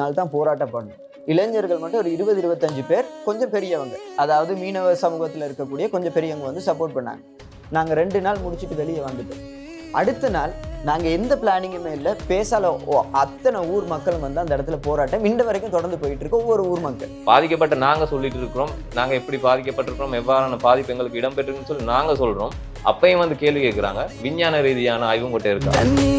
நாள் தான் போராட்டம் பண்ணோம். இளைஞர்கள் மட்டும் ஒரு 20-25 பேர், கொஞ்சம் பெரியவங்க, அதாவது மீனவ சமூகத்தில் இருக்கக்கூடிய கொஞ்சம் பெரியவங்க வந்து சப்போர்ட் பண்ணாங்க. நாங்கள் 2 நாள் முடிச்சுட்டு வெளியே வந்துட்டோம். அடுத்த நாள் நாங்கள் எந்த பிளானிங்குமே இல்லை, பேசால அத்தனை ஊர் மக்களும் வந்து அந்த இடத்துல போராட்டம் இந்த வரைக்கும் தொடர்ந்து போயிட்டு இருக்கு. ஒவ்வொரு ஊர் மக்கள் பாதிக்கப்பட்ட நாங்கள் சொல்லிட்டு இருக்கிறோம், நாங்கள் எப்படி பாதிக்கப்பட்டிருக்கிறோம், எவ்வாறான பாதிப்பு எங்களுக்கு இடம்பெற்றிருக்குன்னு சொல்லி நாங்கள் சொல்கிறோம். அப்பையும் வந்து கேள்வி கேட்குறாங்க. விஞ்ஞான ரீதியான ஆய்வும் கொண்டே இருக்காங்க.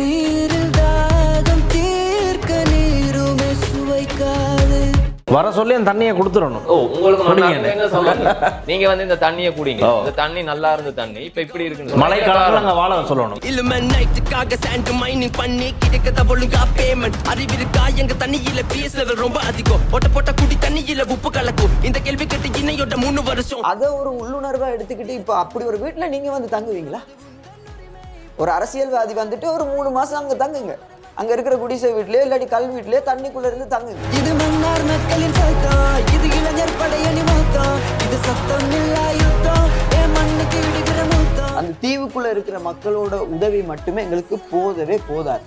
வர சொல்லி அந்த தண்ணியை கொடுத்துடணும். உங்களுக்கு நீங்க வந்து இந்த தண்ணியை குடிங்க, இந்த தண்ணி நல்லா இருந்த தண்ணி இப்ப இப்படி இருக்கு, மழை காலத்துல அங்க வாழ சொல்லணும். இல்ல சாண்ட் மைனிங் பண்ணி கிடைக்கத ஒழுங்கா பேமெண்ட் அறிவிருக்கா எங்க தண்ணியில பிஎஸ் லெவல் ரொம்ப அதிகம், போட்ட குடி தண்ணியில உப்பு கலக்கும். இந்த கேள்வி கேட்டு இன்னையோட 3 வருஷம் அதை ஒரு உள்ளுணர்வா எடுத்துக்கிட்டு இப்ப அப்படி ஒரு வீட்டுல நீங்க வந்து தங்குவீங்களா? ஒரு அரசியல்வாதி வந்துட்டு ஒரு 3 மாசம் அங்க தங்குங்க, அங்க இருக்கிற குடிசை வீட்லயே இல்லாட்டி கல் வீட்லயே தண்ணிக்குள்ள இருந்து தங்குங்க. இது மன்னார் மக்களின் சத்தம், இது இளைஞர் படையணி மொத்தம், இது சத்தம் இல்ல யுத்தம், மண்ணுக்கு விடுகிற மொத்தம். அந்த தீவுக்குள்ள இருக்கிற மக்களோட உதவி மட்டுமே எங்களுக்கு போதவே போதாது.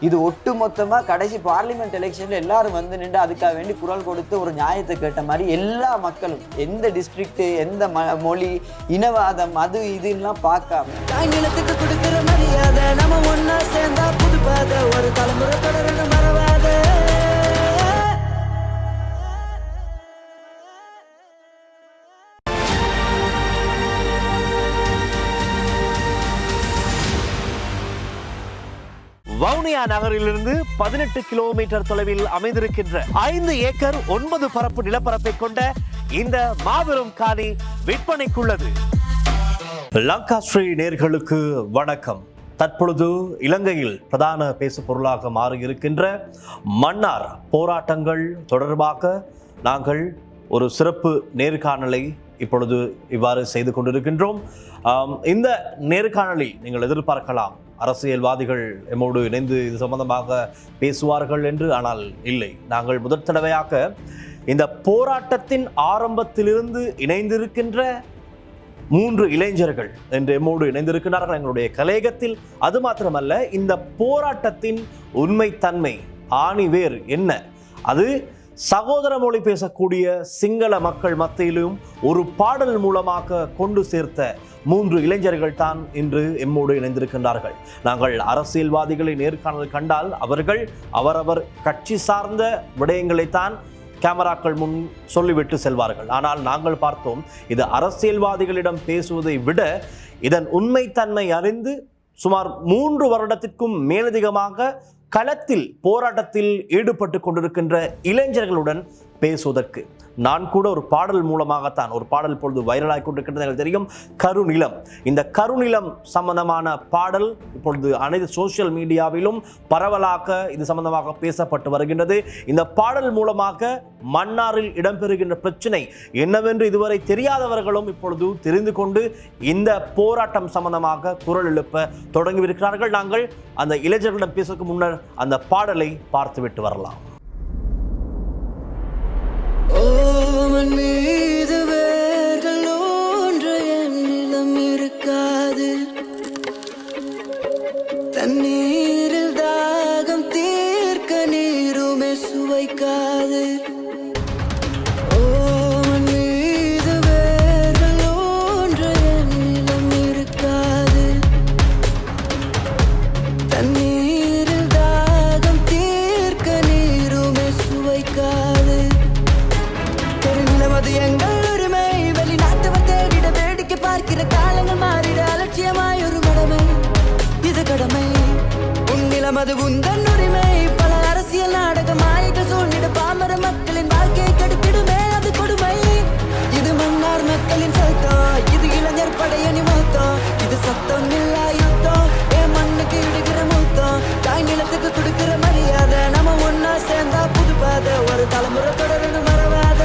இது ஒட்டு மொத்தமா கடைசி பார்லிமெண்ட் எலெக்ஷன்ல எல்லாரும் வந்து நின்று அதுக்காக வேண்டி குரல் கொடுத்து ஒரு நியாயத்தை கேட்ட மாதிரி எல்லா மக்களும் எந்த டிஸ்ட்ரிக்ட், எந்த மொழி, இனவாதம், அது இதெல்லாம் பார்க்காம நிலத்துக்கு கொடுக்கிற மரியாதை, நம்ம ஒன்னா சேர்ந்தா புதுப்பாத ஒரு தலைமுறை தொடரணும் மறவாத. வவுனியா நகரிலிருந்து 18 கிலோமீட்டர் தொலைவில் அமைந்திருக்கின்ற 5 ஏக்கர் 9 பரப்பு நிலப்பரப்பை கொண்ட இந்த மாபெரும் காணி விற்பனைக்குள்ளது. லங்கா ஸ்ரீ நேர்களுக்கு வணக்கம். தற்பொழுது இலங்கையில் பிரதான பேசு பொருளாக மாறியிருக்கின்ற மன்னார் போராட்டங்கள் தொடர்பாக நாங்கள் ஒரு சிறப்பு நேர்காணலை இப்பொழுது இவ்வாறு செய்து கொண்டிருக்கின்றோம். இந்த நேர்காணலில் நீங்கள் எதிர்பார்க்கலாம் அரசியல்வாதிகள் எம்மோடு இணைந்து இது சம்பந்தமாக பேசுவார்கள் என்று. ஆனால் இல்லை, நாங்கள் முதற் தடவையாக இந்த போராட்டத்தின் ஆரம்பத்திலிருந்து இணைந்திருக்கின்ற 3 இளைஞர்கள் என்று எம்மோடு இணைந்திருக்கிறார்கள் எங்களுடைய கலையகத்தில். அது மாத்திரமல்ல, இந்த போராட்டத்தின் உண்மைத்தன்மை, ஆணிவேர் என்ன, அது சகோதர மொழி பேசக்கூடிய சிங்கள மக்கள் மத்தியிலும் ஒரு பாடல் மூலமாக கொண்டு சேர்த்த 3 இளைஞர்கள் தான் இன்று எம்மோடு இணைந்திருக்கின்றார்கள். நாங்கள் அரசியல்வாதிகளை நேர்காணல் கண்டால் அவர்கள் அவரவர் கட்சி சார்ந்த விடயங்களைத்தான் கேமராக்கள் முன் சொல்லிவிட்டு செல்வார்கள். ஆனால் நாங்கள் பார்த்தோம், இது அரசியல்வாதிகளிடம் பேசுவதை விட இதன் உண்மைத்தன்மை அறிந்து சுமார் 3 வருடத்திற்கும் மேலதிகமாக களத்தில் போராட்டத்தில் ஈடுபட்டு கொண்டிருக்கின்ற இளைஞர்களுடன் பேசுவதற்கு நான் கூட ஒரு பாடல் மூலமாகத்தான், ஒரு பாடல் இப்பொழுது வைரலாகி கொண்டிருக்கின்றது எனக்கு தெரியும், கருநிலம். இந்த கருநிலம் சம்பந்தமான பாடல் இப்பொழுது அனைத்து சோசியல் மீடியாவிலும் பரவலாக இது சம்பந்தமாக பேசப்பட்டு வருகின்றது. இந்த பாடல் மூலமாக மன்னாரில் இடம்பெறுகின்ற பிரச்சனை என்னவென்று இதுவரை தெரியாதவர்களும் இப்பொழுது தெரிந்து கொண்டு இந்த போராட்டம் சம்பந்தமாக குரல் எழுப்ப தொடங்கியிருக்கிறார்கள். நாங்கள் அந்த இளைஞர்களிடம் பேசுவதற்கு முன்னர் அந்த பாடலை பார்த்துவிட்டு வரலாம். மீது வேர்கள் ஒன்று என்னிடம் இருக்காது, தண்ணீரில் தாகம் தீர்க்க நீருமே சுவைக்காது. மீது வேர்கள் ஒன்று என்னிடம் இருக்காது, தண்ணீரில் தாகம் தீர்க்க நீருமே சுவைக்காது. அது எங்கள் உரிமை, வெளிநாட்டவ தேடிட வேடிக்கை பார்க்கிற காலங்கள் மாறிட அலட்சியமாய் ஒரு கடமை, இது கடமை. உன்னிலம் அது உந்தன் உரிமை, பல அரசியல் நாடகமாயிட்ட சூழ்நிட பாமர மக்களின் வாழ்க்கையை கெடுத்திடுமே, அது கொடுமை. இது மன்னார் மக்களின் சத்தம், இது இளைஞர் படையணி மொத்தம், இது சத்தம் இல்ல யுத்தம், மண்ணுக்கு இடுகிற மொத்தம், தாய் நிலத்துக்கு கொடுக்கிற மரியாதை, நம்ம ஒன்னா சேர்ந்தா புதுப்பாத ஒரு தலைமுறை தொடரணும் மறவாத.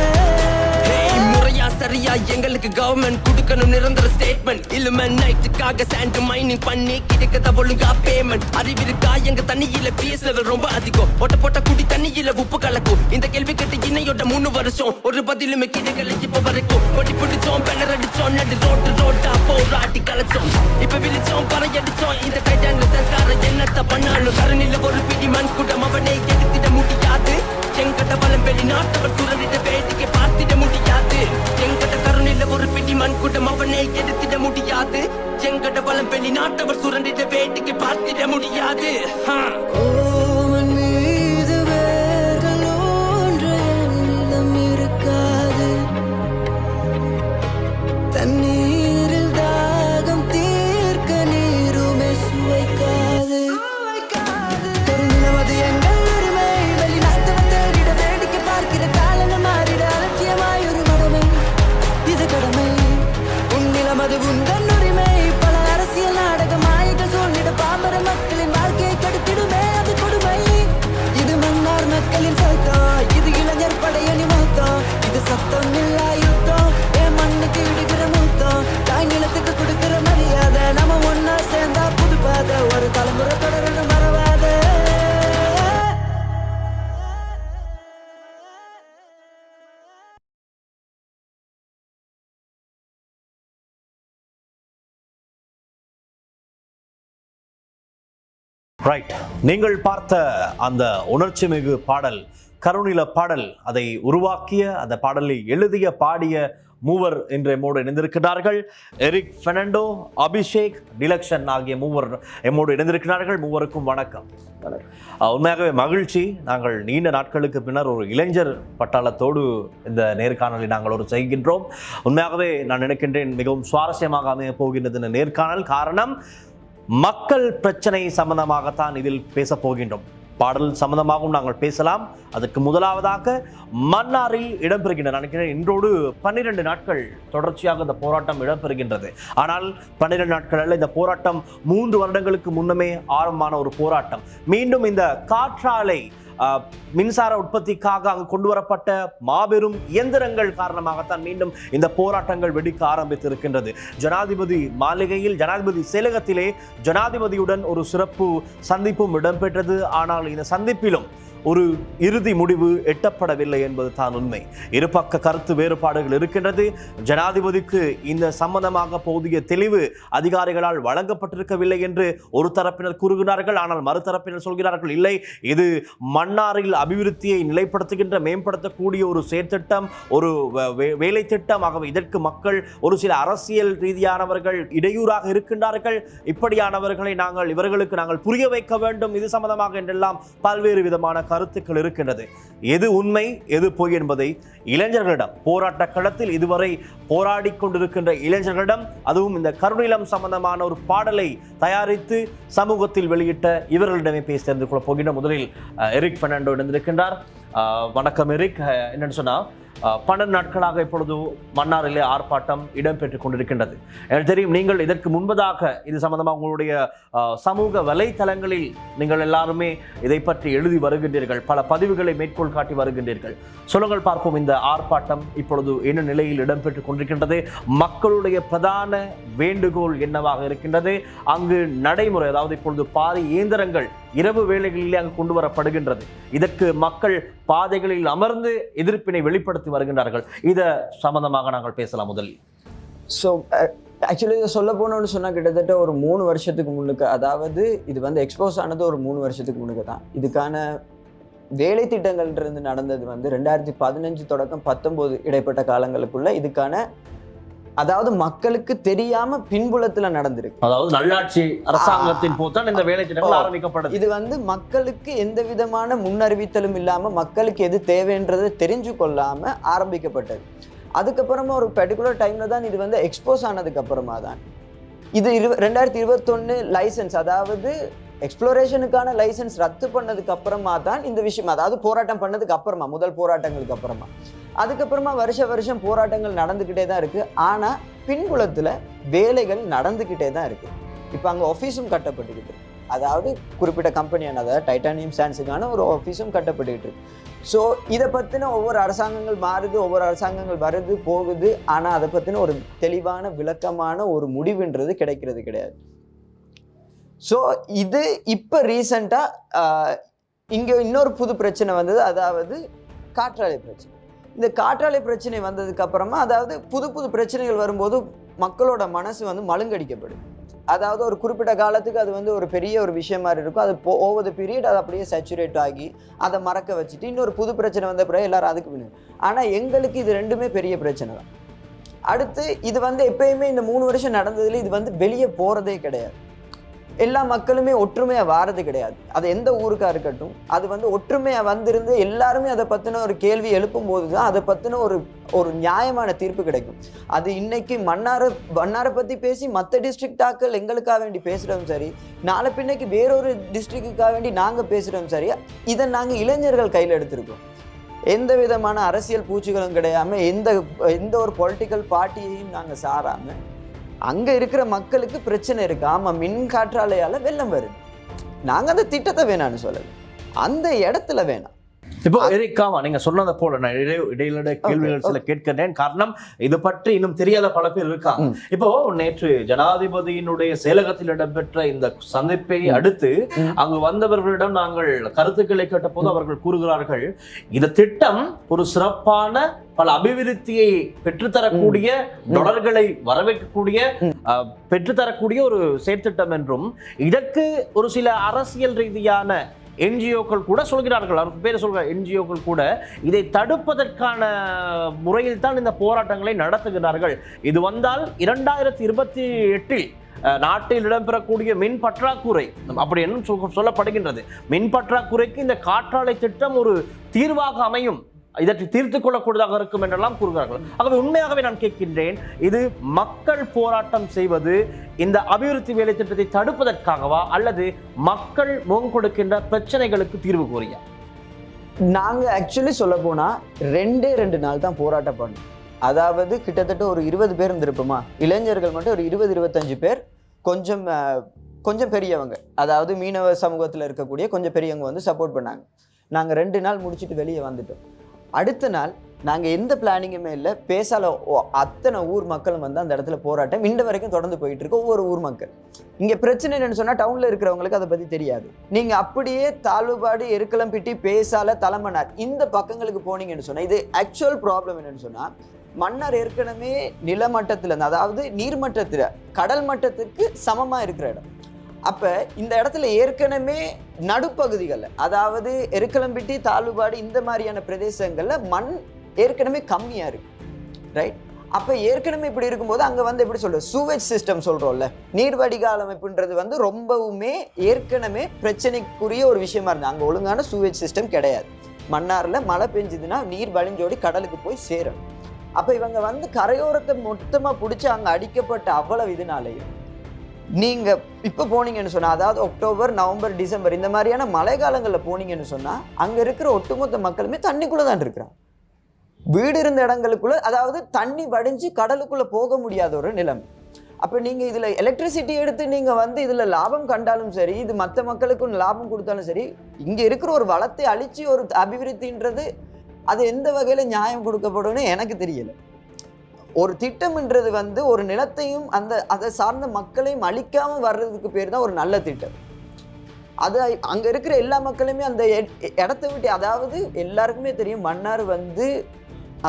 சரியா எங்களுக்கு கவர்மெண்ட் கொடுக்கணும் நிரந்தர ஸ்டேட்மெண்ட், இல்ல நைட்டுக்காக சாண்ட் மைனிங் பண்ணி கிடைக்கத ஒழுங்கா பேமெண்ட் அறிவிருக்கா எங்க தண்ணியில பிஎஸ் லெவல் ரொம்ப அதிகம், போட்ட குடி தண்ணியில உப்பு கலக்கும். இந்த கேள்வி கேட்டு இன்னையோட 3 வருஷம் ஒரு பதிலுமே கிடைக்கல இப்ப வரைக்கும். கொடி பிடிச்சோம், பெலர் அடிச்சோம், நடு ரோட்டா போராட்டி கலைச்சோம், இப்ப விழிச்சோம், பறையடிச்சோம். இந்த கைட்டான சங்கார என்னத்த பண்ணாலும் கருணில ஒரு பிடி மண் கூட்டம் அவனை எடுத்திட முடியாது. முடியாது. எங்கட பலம் வெளிநாட்டவர் சுரண்டிட வேடிக்கை பார்த்திட முடியாது. ஓமன் மீது வேர்கள் ஒன்று என்னிடம் இருக்காது. தண்ணீரில் தாகம் தீர்க்க நீருமே சுவைக்காது. பெருநிலமது எங்கள் உரிமை. வெளிநாட்டவர் தேடிட வேடிக்கை பார்க்கிற காலங்கள் மாறிட அலட்சியமாய் ஒரு மடமை. இது கடமை. உன்னிலமது உந்தன் உரிமை. பல அரசியல் நாடக மாயைகள் சூழ்நிட பாமர மக்களின் வாழ்க்கையை கெடுத்திடுமே அது கொடுமை. இது மன்னார் மக்களின் சத்தம். இது இளைஞர் படையணி மொத்தம். இது சத்தம் இல்லா யுத்தம். என் மண்ணுக்கு இடுகிற மூத்தம். தாய் நிலத்துக்கு கொடுக்கிற மரியாதை. நம்ம ஒன்னா சேர்ந்தா புது பாதை. ஒரு தலைமுறை தொடரணும் மறவாத. ரைட், நீங்கள் பார்த்த அந்த உணர்ச்சி மிகு பாடல், கருநில பாடல், அதை உருவாக்கிய அந்த பாடலை எழுதிய பாடிய மூவர் இன்று எம்மோடு இணைந்திருக்கிறார்கள். எரிக் பெர்னாண்டோ, அபிஷேக், டிலக்ஷன் ஆகிய மூவர் எம்மோடு இணைந்திருக்கிறார்கள். மூவருக்கும் வணக்கம். உண்மையாகவே மகிழ்ச்சி. நாங்கள் நீண்ட நாட்களுக்கு பின்னர் ஒரு இளைஞர் பட்டாளத்தோடு இந்த நேர்காணலை நாங்கள் ஒரு செய்கின்றோம். உண்மையாகவே நான் நினைக்கின்றேன் மிகவும் சுவாரஸ்யமாக அமைய போகின்றது இந்த நேர்காணல். காரணம், மக்கள் பிரச்சனை சம்பந்தமாகத்தான் இதில் பேச போகின்றோம். பாடல் சம்பந்தமாகவும் நாங்கள் பேசலாம். அதற்கு முதலாவதாக மன்னாரில் இடம்பெறுகின்ற நினைக்கிறேன் இன்றோடு 12 நாட்கள் தொடர்ச்சியாக இந்த போராட்டம் இடம்பெறுகின்றது. ஆனால் 12 நாட்கள் அல்ல, இந்த போராட்டம் 3 வருடங்களுக்கு முன்னமே ஆரம்பமான ஒரு போராட்டம். மீண்டும் இந்த காற்றாலை மின்சார உற்பத்திக்காக அங்கு கொண்டு வரப்பட்ட மாபெரும் இயந்திரங்கள் காரணமாகத்தான் மீண்டும் இந்த போராட்டங்கள் வெடிக்க ஆரம்பித்திருக்கின்றது. ஜனாதிபதி மாளிகையில், ஜனாதிபதி செயலகத்திலே ஜனாதிபதியுடன் ஒரு சிறப்பு சந்திப்பும் இடம்பெற்றது. ஆனால் இந்த சந்திப்பிலும் ஒரு இறுதி முடிவு எட்டப்படவில்லை என்பது தான் உண்மை. இருபக்க கருத்து வேறுபாடுகள் இருக்கின்றது. ஜனாதிபதிக்கு இந்த சம்பந்தமாக போதிய தெளிவு அதிகாரிகளால் வழங்கப்பட்டிருக்கவில்லை என்று ஒரு தரப்பினர் கூறுகிறார்கள். ஆனால் மறுதரப்பினர் சொல்கிறார்கள், இல்லை, இது மன்னாரில் அபிவிருத்தியை நிலைப்படுத்துகின்ற, மேம்படுத்தக்கூடிய ஒரு செயற்திட்டம், ஒரு வேலை திட்டம். ஆகவே இதற்கு மக்கள், ஒரு சில அரசியல் ரீதியானவர்கள் இடையூறாக இருக்கின்றார்கள். இப்படியானவர்களை இவர்களுக்கு நாங்கள் புரிய வைக்க வேண்டும் இது சம்பந்தமாக என்றெல்லாம் பல்வேறு விதமான கருத்துக்கள் இருக்கின்றது. எது உண்மை எது பொய் என்பதை இளைஞர்களிடம், போராட்ட களத்தில் இதுவரை போராடி கொண்டிருக்கின்ற இளைஞர்களிடம், அதுவும் இந்த கருநிலம் சம்பந்தமான ஒரு பாடலை தயாரித்து சமூகத்தில் வெளியிட்ட இவர்களிடமே பேசி தெரிந்து கொள்ள போகின்ற முதலில் எரிக் பெர்னாண்டோ இணைந்திருக்கின்றார். வணக்கம் எரிக். என்னன்னு சொன்னா, 12 நாட்களாக இப்பொழுது மன்னாரிலே ஆர்ப்பாட்டம் இடம்பெற்றுக் கொண்டிருக்கின்றது. எனக்கு தெரியும், நீங்கள் இதற்கு முன்பதாக இது சம்பந்தமாக உங்களுடைய சமூக வலைத்தளங்களில் நீங்கள் எல்லாருமே இதை பற்றி எழுதி வருகின்றீர்கள், பல பதிவுகளை மேற்கோள் காட்டி வருகின்றீர்கள். சொல்லுங்கள் பார்ப்போம், இந்த ஆர்ப்பாட்டம் இப்பொழுது என்ன நிலையில் இடம்பெற்றுக் கொண்டிருக்கின்றது? மக்களுடைய பிரதான வேண்டுகோள் என்னவாக இருக்கின்றது? அங்கு நடைமுறை, அதாவது இப்பொழுது பாதி இயந்திரங்கள் இரவு வேளைகளிலே அங்கு கொண்டு வரப்படுகின்றது. இதற்கு மக்கள் பாதைகளில் அமர்ந்து எதிர்ப்பினை வெளிப்படுத்தி வருகின்றார்கள். இத சம்பந்தமாக நாங்கள் பேசலாம் முதலில். ஸோ ஆக்சுவலி இதை சொல்ல போனோம்னு சொன்னால் கிட்டத்தட்ட ஒரு 3 வருஷத்துக்கு முன்னுக்கு, அதாவது இது வந்து எக்ஸ்போஸ் ஆனது ஒரு 3 வருஷத்துக்கு முன்னுக்கு தான். இதுக்கான வேலை திட்டங்கள்ன்றது நடந்தது வந்து 2015 தொடக்கம் 19 இடைப்பட்ட காலங்களுக்குள்ள இதுக்கான, அதாவது மக்களுக்கு தெரியாம பின்புலத்துல நடந்திருக்கு. அதாவது நல்லாட்சி அரசாங்கத்தின் போதுதான் இந்த வேலை திட்டங்கள் ஆரம்பிக்கப்பட்டது. இது வந்து மக்களுக்கு எந்த விதமான முன்னறிவித்தலும் இல்லாம, மக்களுக்கு எது தேவைன்றதை தெரிஞ்சு கொள்ளாம ஆரம்பிக்கப்பட்டது. அதுக்கப்புறமா ஒரு பர்டிகுலர் டைம்ல தான் இது வந்து எக்ஸ்போஸ் ஆனதுக்கு அப்புறமா தான் இது 2021 லைசன்ஸ், அதாவது எக்ஸ்ப்ளோரேஷனுக்கான லைசன்ஸ் ரத்து பண்ணதுக்கு அப்புறமா தான் இந்த விஷயம், அதாவது போராட்டம் பண்ணதுக்கு அப்புறமா, முதல் போராட்டங்களுக்கு அப்புறமா, அதுக்கப்புறமா வருஷம் போராட்டங்கள் நடந்துக்கிட்டே தான் இருக்கு. ஆனா பின்புலத்துல வேலைகள் நடந்துக்கிட்டே தான் இருக்கு. இப்போ அங்கே ஆஃபீஸும் கட்டப்பட்டுக்கிட்டு இருக்கு, அதாவது குறிப்பிட்ட கம்பெனியான, அதாவது டைட்டானியம் சாண்ட்ஸுக்கான ஒரு ஆஃபீஸும் கட்டப்பட்டுக்கிட்டு இருக்கு. ஸோ இதை பற்றின ஒவ்வொரு அரசாங்கங்கள் மாறுது, ஒவ்வொரு அரசாங்கங்கள் வருது போகுது, ஆனால் அதை பற்றின ஒரு தெளிவான விளக்கமான ஒரு முடிவுன்றது கிடைக்கிறது கிடையாது. ஸோ இது இப்போ ரீசண்டாக இங்கே இன்னொரு புது பிரச்சனை வந்தது, அதாவது காற்றாலை பிரச்சனை. இந்த காற்றாலை பிரச்சனை வந்ததுக்கு அப்புறமா, அதாவது புது பிரச்சனைகள் வரும்போது மக்களோட மனசு வந்து மழுங்கடிக்கப்படுது. அதாவது ஒரு குறிப்பிட்ட காலத்துக்கு அது வந்து ஒரு பெரிய ஒரு விஷயம் மாதிரி இருக்கும். அது ஓவர் த பீரியட் அது அப்படியே சேச்சுரேட் ஆகி அதை மறக்க வச்சுட்டு இன்னொரு புது பிரச்சனை வந்த பிறகு எல்லாரும் அதுக்கு பின்னாடி. ஆனால் எங்களுக்கு இது ரெண்டுமே பெரிய பிரச்சனை தான். அடுத்து இது வந்து எப்பயுமே இந்த 3 வருஷம் நடந்ததுல இது வந்து வெளியே போறதே கிடையாது. எல்லா மக்களுமே ஒற்றுமையா வாரது கிடையாது. அது எந்த ஊருக்கா இருக்கட்டும், அது வந்து ஒற்றுமையா வந்திருந்து எல்லாருமே அதை பத்தின ஒரு கேள்வி எழுப்பும் போதுதான் அதை பத்தின ஒரு நியாயமான தீர்ப்பு கிடைக்கும். அது இன்னைக்கு மன்னாரை பத்தி பேசி மற்ற டிஸ்ட்ரிக்டாக்கள் எங்களுக்காக வேண்டி பேசுறோம் சரி, நாளை பின்னைக்கு வேறொரு டிஸ்ட்ரிக்டுக்காக வேண்டி நாங்க பேசுறோம் சரி, இதை நாங்க இளைஞர்கள் கையில் எடுத்திருக்கோம். எந்த விதமான அரசியல் பூச்சிகளும் கிடையாம எந்த ஒரு பொலிட்டிக்கல் பார்ட்டியையும் நாங்க சாராம அங்க இருக்கிற மக்களுக்கு பிரச்சனை இருக்கு. ஆமா, மின் காற்றாலையால வெள்ளம் வருது, நாங்க அந்த திட்டத்தை வேணான்னு சொல்லல, அந்த இடத்துல வேணாம். இப்போ எரிக்காமா நீங்க சொன்னதை போல நான் இடையில கேள்விகள் சில கேட்கிறேன். காரணம் இது பற்றி இன்னும் தெரியாத பல பேர் இருக்காங்க. இப்போ நேற்று ஜனாதிபதியினுடைய செயலகத்தில் இடம்பெற்ற இந்த சந்திப்பை அடுத்து அங்கு வந்தவர்களிடம் நாங்கள் கருத்துக்களை கேட்ட போது அவர்கள் கூறுகிறார்கள், இந்த திட்டம் ஒரு சிறப்பான பல அபிவிருத்தியை பெற்றுத்தரக்கூடிய, தொடர்களை வரவேற்கக்கூடிய, பெற்றுத்தரக்கூடிய ஒரு செயற்திட்டம் என்றும், இதற்கு ஒரு சில அரசியல் ரீதியான என்ஜிஓக்கள் கூட சொல்கிறார்கள், அவருக்கு பேர் சொல்கிற என்ஜிஓக்கள் கூட இதை தடுப்பதற்கான முறையில் தான் இந்த போராட்டங்களை நடத்துகிறார்கள். இது வந்தால் 2028 நாட்டில் இடம்பெறக்கூடிய மின் பற்றாக்குறை அப்படி என்ன சொல்லப்படுகின்றது, மின் பற்றாக்குறைக்கு இந்த காற்றாலை திட்டம் ஒரு தீர்வாக அமையும், இதற்கு தீர்த்து கொள்ளக்கூடியதாக இருக்கும் என்றெல்லாம் கூறுகிறார்கள். ஆகவே உண்மையாகவே நான் கேட்கின்றேன், இது மக்கள் போராட்டம் செய்வது இந்த அபிவிருத்தி வேலை திட்டத்தை தடுப்பதற்காகவா அல்லது மக்கள் முகம் கொடுக்கின்ற பிரச்சனைகளுக்கு தீர்வு கோரியா? நாங்க ஆக்சுவலி சொல்ல போனா 2 நாள் தான் போராட்டம் பண்ணோம். அதாவது கிட்டத்தட்ட ஒரு 20 பேர் இருந்திருப்போமா, இளைஞர்கள் மட்டும் ஒரு 20-25 பேர், கொஞ்சம் பெரியவங்க, அதாவது மீனவ சமூகத்தில் இருக்கக்கூடிய கொஞ்சம் பெரியவங்க வந்து சப்போர்ட் பண்ணாங்க. நாங்கள் 2 நாள் முடிச்சுட்டு வெளியே வந்துட்டோம். அடுத்த நாள் நாங்கள் எந்த பிளானிங்குமே இல்லை, பேசால அத்தனை ஊர் மக்களும் வந்து அந்த இடத்துல போராட்டம் இந்த வரைக்கும் தொடர்ந்து போயிட்டு இருக்கு. ஒவ்வொரு ஊர் மக்கள் இங்கே பிரச்சனை என்னன்னு சொன்னால், டவுனில் இருக்கிறவங்களுக்கு அதை பற்றி தெரியாது. நீங்கள் அப்படியே தாழ்வுபாடு, எருக்கலம்பிட்டி, பேசால, தலைமன்னார் இந்த பக்கங்களுக்கு போனீங்கன்னு சொன்னால், இது ஆக்சுவல் ப்ராப்ளம் என்னன்னு சொன்னால், மன்னார் ஏற்கனவே நிலமட்டத்தில், அதாவது நீர்மட்டத்தில் கடல் மட்டத்துக்கு சமமாக இருக்கிற இடம். அப்போ இந்த இடத்துல ஏற்கனவே நடுப்பகுதிகளில், அதாவது எருக்கலம்பிட்டி, தாழ்வுபாடு இந்த மாதிரியான பிரதேசங்களில் மண் ஏற்கனவே கம்மியாக இருக்கு, ரைட்? அப்போ ஏற்கனவே இப்படி இருக்கும்போது அங்கே வந்து எப்படி சொல்கிறது, சூவேஜ் சிஸ்டம் சொல்கிறோம்ல, நீர் வடிகால் அமைப்புன்றது வந்து ரொம்பவுமே ஏற்கனவே பிரச்சனைக்குரிய ஒரு விஷயமா இருந்தது. அங்கே ஒழுங்கான சூவேஜ் சிஸ்டம் கிடையாது. மன்னாரில் மழை பெஞ்சுதுன்னா நீர் வழிஞ்சோடி கடலுக்கு போய் சேரும். அப்போ இவங்க வந்து கரையோரத்தை மொத்தமாக பிடிச்சி அங்கே அடிக்கப்பட்ட அவ்வளவு இதனாலேயும் நீங்கள் இப்போ போனீங்கன்னு சொன்னால், அதாவது அக்டோபர், நவம்பர், டிசம்பர் இந்த மாதிரியான மழை காலங்களில் போனீங்கன்னு சொன்னால், அங்கே இருக்கிற ஒட்டுமொத்த மக்களுமே தண்ணிக்குள்ளே தான் இருக்கிறாங்க. வீடு இருந்த இடங்களுக்குள்ள, அதாவது தண்ணி வடிஞ்சு கடலுக்குள்ளே போக முடியாத ஒரு நிலைமை. அப்போ நீங்கள் இதில் எலக்ட்ரிசிட்டி எடுத்து நீங்கள் வந்து இதில் லாபம் கண்டாலும் சரி, இது மற்ற மக்களுக்கும் லாபம் கொடுத்தாலும் சரி, இங்கே இருக்கிற ஒரு வளத்தை அழித்து ஒரு அபிவிருத்தின்றது அது எந்த வகையில் நியாயம் கொடுக்கப்படும்னு எனக்கு தெரியலை. ஒரு திட்டம்ன்றது வந்து ஒரு நிலத்தையும் அதை சார்ந்த மக்களையும் அழிக்காமல் வர்றதுக்கு பேர் தான் ஒரு நல்ல திட்டம். அது அங்கே இருக்கிற எல்லா மக்களுமே அந்த இடத்த விட்டு, அதாவது எல்லாருக்குமே தெரியும் மன்னார் வந்து,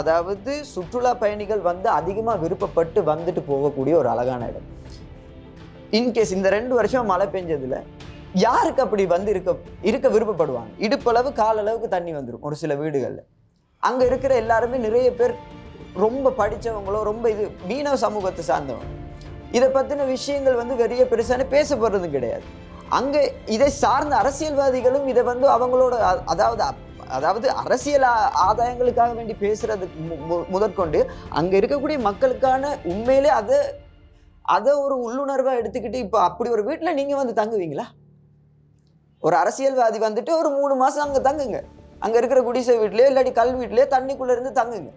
அதாவது சுற்றுலா பயணிகள் வந்து அதிகமாக விருப்பப்பட்டு வந்துட்டு போகக்கூடிய ஒரு அழகான இடம். இன்கேஸ் இந்த 2 வருஷம் மழை பெஞ்சதுல யாருக்கு அப்படி வந்து இருக்க விருப்பப்படுவாங்க? இடுப்பளவு காலளவுக்கு தண்ணி வந்துடும் ஒரு சில வீடுகளில். அங்கே இருக்கிற எல்லாருமே நிறைய பேர் ரொம்ப படித்தவங்களோ, ரொம்ப இது மீனவ சமூகத்தை சார்ந்தவங்க. இதை பற்றின விஷயங்கள் வந்து பெரிய பெருசான பேசப்படுறது கிடையாது. அங்கே இதை சார்ந்த அரசியல்வாதிகளும் இதை வந்து அவங்களோட அதாவது அரசியல் ஆதாயங்களுக்காக வேண்டி பேசுறதுக்கு முதற்கொண்டு அங்கே இருக்கக்கூடிய மக்களுக்கான உண்மையிலே அதை ஒரு உள்ளுணர்வாக எடுத்துக்கிட்டு, இப்போ அப்படி ஒரு வீட்டில் நீங்கள் வந்து தங்குவீங்களா? ஒரு அரசியல்வாதி வந்துட்டு ஒரு 3 மாதம் அங்கே தங்குங்க, அங்கே இருக்கிற குடிசை வீட்லேயோ இல்லாட்டி கல் வீட்லேயோ தண்ணிக்குள்ளே இருந்து தங்குங்க.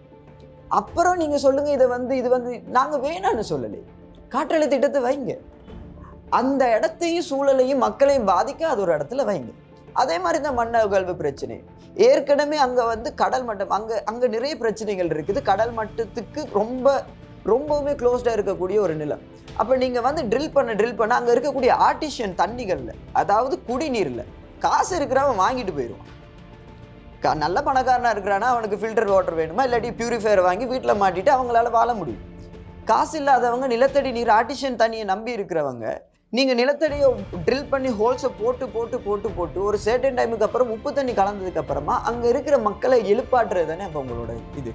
அப்புறம் நீங்கள் சொல்லுங்கள், இது வந்து நாங்கள் வேணான்னு சொல்லலை, காற்றாலை திட்டத்தை வைங்க, அந்த இடத்தையும் சூழலையும் மக்களையும் பாதிக்காத ஒரு இடத்துல வைங்க. அதே மாதிரி தான் மண் அகழ்வு பிரச்சனை. ஏற்கனவே அங்கே வந்து கடல் மட்டம், அங்கே நிறைய பிரச்சனைகள் இருக்குது. கடல் மட்டத்துக்கு ரொம்பவுமே க்ளோஸ்டாக இருக்கக்கூடிய ஒரு நிலம். அப்போ நீங்கள் வந்து ட்ரில் பண்ண அங்கே இருக்கக்கூடிய ஆர்டிஷியன் தண்ணிகளில், அதாவது குடிநீரில் காசு இருக்கிறவன் வாங்கிட்டு போயிடுவான். நல்ல பணக்காரனாக இருக்கிறானா அவனுக்கு ஃபில்டர் வாட்டர் வேணுமா, இல்லாட்டி பியூரிஃபையர் வாங்கி வீட்டில் மாட்டிட்டு அவங்களால வாழ முடியும். காசு இல்லாதவங்க நிலத்தடி நீர் ஆர்டிஷியன் தண்ணியை நம்பி இருக்கிறவங்க, நீங்கள் நிலத்தடியை ட்ரில் பண்ணி ஹோல்ஸை போட்டு ஒரு சர்டன் டைமுக்கு அப்புறம் உப்பு தண்ணி கலந்ததுக்கு அப்புறமா அங்கே இருக்கிற மக்களை எழுப்பாட்டுறது தானே அப்போ உங்களோட இது.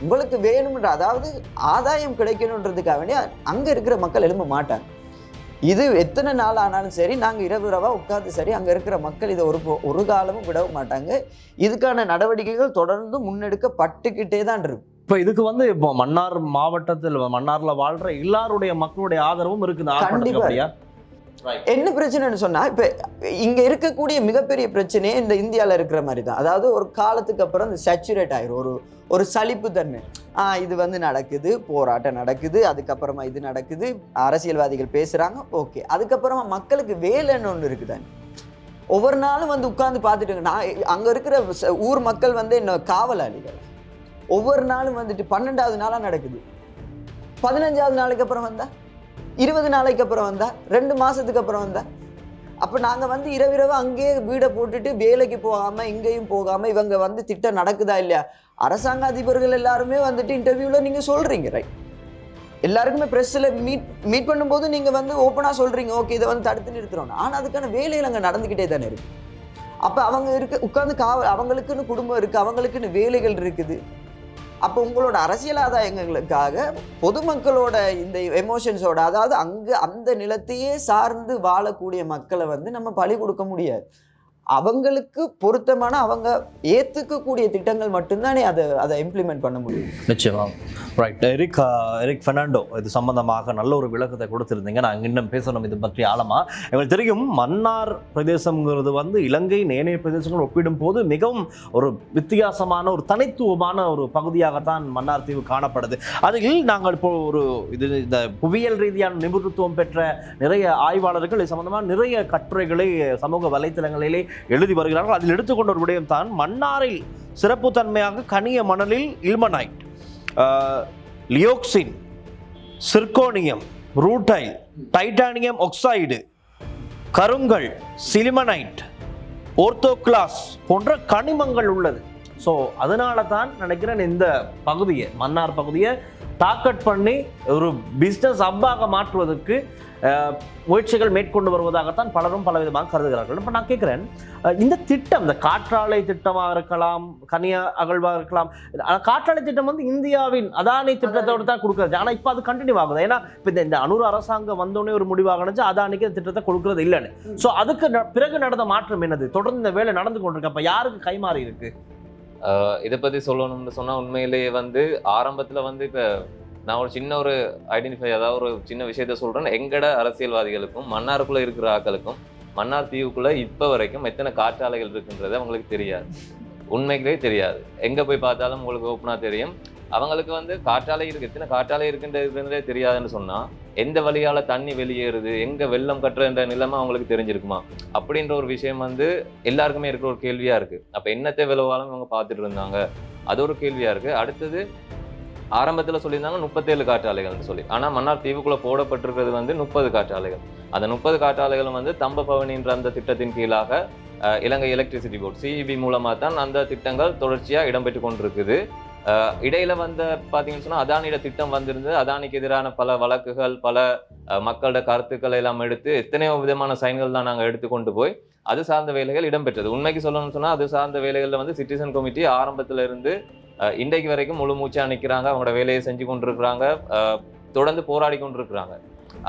உங்களுக்கு வேணும்ன்ற, அதாவது ஆதாயம் கிடைக்கணுன்றதுக்காக வேண்டிய அங்கே இருக்கிற மக்கள் எழும்ப மாட்டாங்க. இது எத்தனை நாள் ஆனாலும் சரி, நாங்கள் இரவு உட்காந்து சரி, அங்கே இருக்கிற மக்கள் இதை ஒரு காலமும் விடவும் மாட்டாங்க. இதுக்கான நடவடிக்கைகள் தொடர்ந்து முன்னெடுக்கப்பட்டுக்கிட்டே தான் இருக்கும். இப்போ இதுக்கு இப்போ மன்னார் மாவட்டத்தில் மன்னார்ல வாழ்ற எல்லாருடைய மக்களுடைய ஆதரவும் இருக்குது. கண்டிப்பா. என்ன பிரச்சனைன்னு சொன்னா, இப்ப இங்க இருக்கக்கூடிய மிகப்பெரிய பிரச்சனையே இந்த இந்தியாவில் இருக்கிற மாதிரி தான். அதாவது ஒரு காலத்துக்கு அப்புறம் இந்த சேச்சுரேட் ஆயிரும், ஒரு சலிப்பு தன்மை. இது நடக்குது, போராட்டம் நடக்குது, அதுக்கப்புறமா இது நடக்குது, அரசியல்வாதிகள் பேசுறாங்க, ஓகே. அதுக்கப்புறமா மக்களுக்கு வேலைன்னு ஒன்று இருக்குதானே. ஒவ்வொரு நாளும் உட்கார்ந்து பார்த்துட்டு, நான் அங்க இருக்கிற ஊர் மக்கள் என்ன காவலாளிகள். ஒவ்வொரு நாளும் 12வது நாளா நடக்குது, 15வது நாளுக்கு அப்புறம் வந்தா, 20 நாளைக்கு அப்புறம் வந்தா, 2 மாசத்துக்கு அப்புறம் வந்தா. அப்ப நாங்க இரவு அங்கேயே வீடை போட்டுட்டு வேலைக்கு போகாம இங்கேயும் போகாம இவங்க திட்டம் நடக்குதா இல்லையா? அரசாங்க அதிபர்கள் எல்லாருமே இன்டர்வியூல நீங்க சொல்றீங்க, ரைட்? எல்லாருக்குமே பிரஸ்ல மீட் பண்ணும்போது நீங்க ஓப்பனா சொல்றீங்க, ஓகே இதை தடுத்து நிறுத்துறோம். ஆனா அதுக்கான வேலைகள் அங்க நடந்துகிட்டே தானே இருக்கு. அப்ப அவங்க உட்கார்ந்து அவங்களுக்குன்னு குடும்பம் இருக்கு, அவங்களுக்குன்னு வேலைகள் இருக்குது. அப்போ உங்களோட அரசியல் ஆதாயங்களுக்காக பொதுமக்களோட இந்த எமோஷன்ஸோட, அதாவது அந்த நிலத்தையே சார்ந்து வாழக்கூடிய மக்களை நம்ம பலி கொடுக்க முடியாது. அவங்களுக்கு பொருத்தமான, அவங்க ஏற்றுக்கக்கூடிய திட்டங்கள் மட்டும்தானே அதை இம்ப்ளிமெண்ட் பண்ண முடியும். நிச்சயமா. ரைட். எரிக் பெர்னாண்டோ, இது சம்பந்தமாக நல்ல ஒரு விளக்கத்தை கொடுத்துருந்தீங்க. நான் இன்னும் பேசணும் இது பற்றி ஆழமா. எங்களுக்கு தெரியும், மன்னார் பிரதேசங்கிறது இலங்கை ஏனைய பிரதேசங்கள் ஒப்பிடும் போது மிகவும் ஒரு வித்தியாசமான, ஒரு தனித்துவமான ஒரு பகுதியாகத்தான் மன்னார் தீவு காணப்படுது. அதில் நாங்கள் இப்போ இந்த புவியியல் ரீதியான நிபுணத்துவம் பெற்ற நிறைய ஆய்வாளர்கள் இது சம்பந்தமாக நிறைய கட்டுரைகளை சமூக வலைத்தளங்களிலே எழுதி வருகிறார்கள். அதில் எடுத்துக்கொண்ட ஒரு விடயம் தான், மன்னாரில் சிறப்பு தன்மையாக கனிய மணலில் ilmenite, leucoxene, zirconium, rutile, titanium oxide, கருங்கல், சிலிமனைட், ஓர்த்தோக்ளாஸ் போன்ற கனிமங்கள் உள்ளது. ஸோ அதனால தான் நினைக்கிறேன் இந்த பகுதியை, மன்னார் பகுதியை டார்கெட் பண்ணி ஒரு பிஸ்னஸ் ஹப்பாக மாற்றுவதற்கு முயற்சிகள் மேற்கொண்டு வருவதாகத்தான் பலரும் பலவிதமாக கருதுகிறார்கள். இப்போ நான் கேட்குறேன், இந்த திட்டம், இந்த காற்றாலை திட்டமாக இருக்கலாம், கனிய அகழ்வாக இருக்கலாம், காற்றாலை திட்டம் இந்தியாவின் அதானி திட்டத்தோடு தான் கொடுக்குறது. ஆனால் இப்போ அது கண்டினியூ ஆகுது. ஏன்னா இப்போ இந்த அனுர அரசாங்கம் வந்தோடனே ஒரு முடிவாக நினச்சி அதானிக்கு திட்டத்தை கொடுக்கறது இல்லைன்னு. ஸோ அதுக்கு பிறகு நடந்த மாற்றம் என்னது? தொடர்ந்து இந்த வேலை நடந்து கொண்டிருக்கு. அப்போ யாருக்கு கைமாறி இருக்கு? இதை பற்றி சொல்லணும்னு சொன்னால், உண்மையிலேயே ஆரம்பத்தில் இப்போ நான் ஒரு சின்ன ஒரு ஐடென்டிஃபை, அதாவது ஒரு சின்ன விஷயத்த சொல்கிறேன். எங்கட அரசியல்வாதிகளுக்கும் மன்னாருக்குள்ளே இருக்கிற ஆக்களுக்கும் மன்னார் தீவுக்குள்ளே இப்போ வரைக்கும் எத்தனை காற்றாலைகள் இருக்குன்றது அவங்களுக்கு தெரியாது, உண்மைகளே தெரியாது. எங்கே போய் பார்த்தாலும் உங்களுக்கு ஓப்பனாக தெரியும். அவங்களுக்கு காற்றாலை இருக்குது, எத்தனை காற்றாலை இருக்குன்றதுன்றதே தெரியாதுன்னு சொன்னால், எந்த வழியால் தண்ணி வெளியேறுது, எங்கே வெள்ளம் கட்டுறன்ற நிலைமை அவங்களுக்கு தெரிஞ்சிருக்குமா அப்படின்ற ஒரு விஷயம் எல்லாருக்குமே இருக்கிற ஒரு கேள்வியாக இருக்குது. அப்போ என்னத்தை விளைவாலும் அவங்க பார்த்துட்டு இருந்தாங்க, அது ஒரு கேள்வியாக இருக்குது. அடுத்தது, ஆரம்பத்தில் சொல்லியிருந்தாங்க 37 காற்றாலைகள்னு சொல்லி. ஆனால் மன்னார் தீவுக்குள்ளே போடப்பட்டிருக்கிறது 30 காற்றாலைகள். அந்த 30 காற்றாலைகளும் தம்ப பவனின்ற அந்த திட்டத்தின் கீழாக இலங்கை எலக்ட்ரிசிட்டி போர்டு சிஇபி மூலமாக தான் அந்த திட்டங்கள் தொடர்ச்சியாக இடம்பெற்று கொண்டிருக்குது. இடையில பார்த்தீங்கன்னு சொன்னால் அதானியோட திட்டம் வந்திருந்து, அதானிக்கு எதிரான பல வழக்குகள், பல மக்களோட கருத்துக்களை எல்லாம் எடுத்து எத்தனையோ விதமான சைன்கள் தான் நாங்கள் எடுத்துக்கொண்டு போய் அது சார்ந்த வேலைகள் இடம்பெற்றது. உண்மைக்கு சொல்லணும்னு சொன்னால், அது சார்ந்த வேலைகளில் சிட்டிசன் கமிட்டி ஆரம்பத்தில் இருந்து இன்றைக்கு வரைக்கும் முழு மூச்சா நிற்கிறாங்க, அவங்களோட வேலையை செஞ்சு கொண்டிருக்கிறாங்க, தொடர்ந்து போராடி கொண்டிருக்கிறாங்க.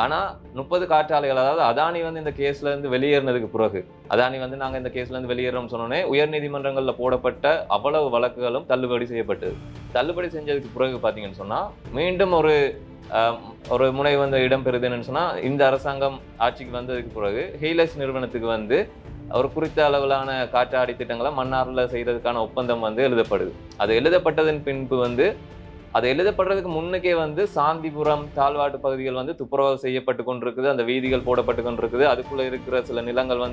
ஆனால் 30 காற்றாலைகள், அதாவது அதானி இந்த கேஸ்ல இருந்து வெளியேறினதுக்கு பிறகு, அதானி நாங்கள் இந்த கேஸ்ல இருந்து வெளியேறோம்னு சொன்னோன்னே உயர்நீதிமன்றங்களில் போடப்பட்ட அவ்வளவு வழக்குகளும் தள்ளுபடி செய்யப்பட்டது. தள்ளுபடி செஞ்சதுக்கு பிறகு பார்த்தீங்கன்னு சொன்னால், மீண்டும் ஒரு முனை இடம்பெறுதுன்னு சொன்னால், இந்த அரசாங்கம் ஆட்சிக்கு வந்ததுக்கு பிறகு ஹெய்லஸ் நிறுவனத்துக்கு ஒரு குறித்த அளவிலான காற்றாடி திட்டங்களை மன்னாரில் செய்கிறதுக்கான ஒப்பந்தம் எழுதப்படுது. அது எழுதப்பட்டதன் பின்பு அது எழுதப்படுறதுக்கு முன்னுக்கே சாந்திபுரம், தாழ்வாட்டு பகுதிகள் துப்புரவு செய்யப்பட்டு கொண்டிருக்குது, அந்த வீதிகள் போடப்பட்டு கொண்டிருக்குது, அதுக்குள்ளே இருக்கிற சில நிலங்கள்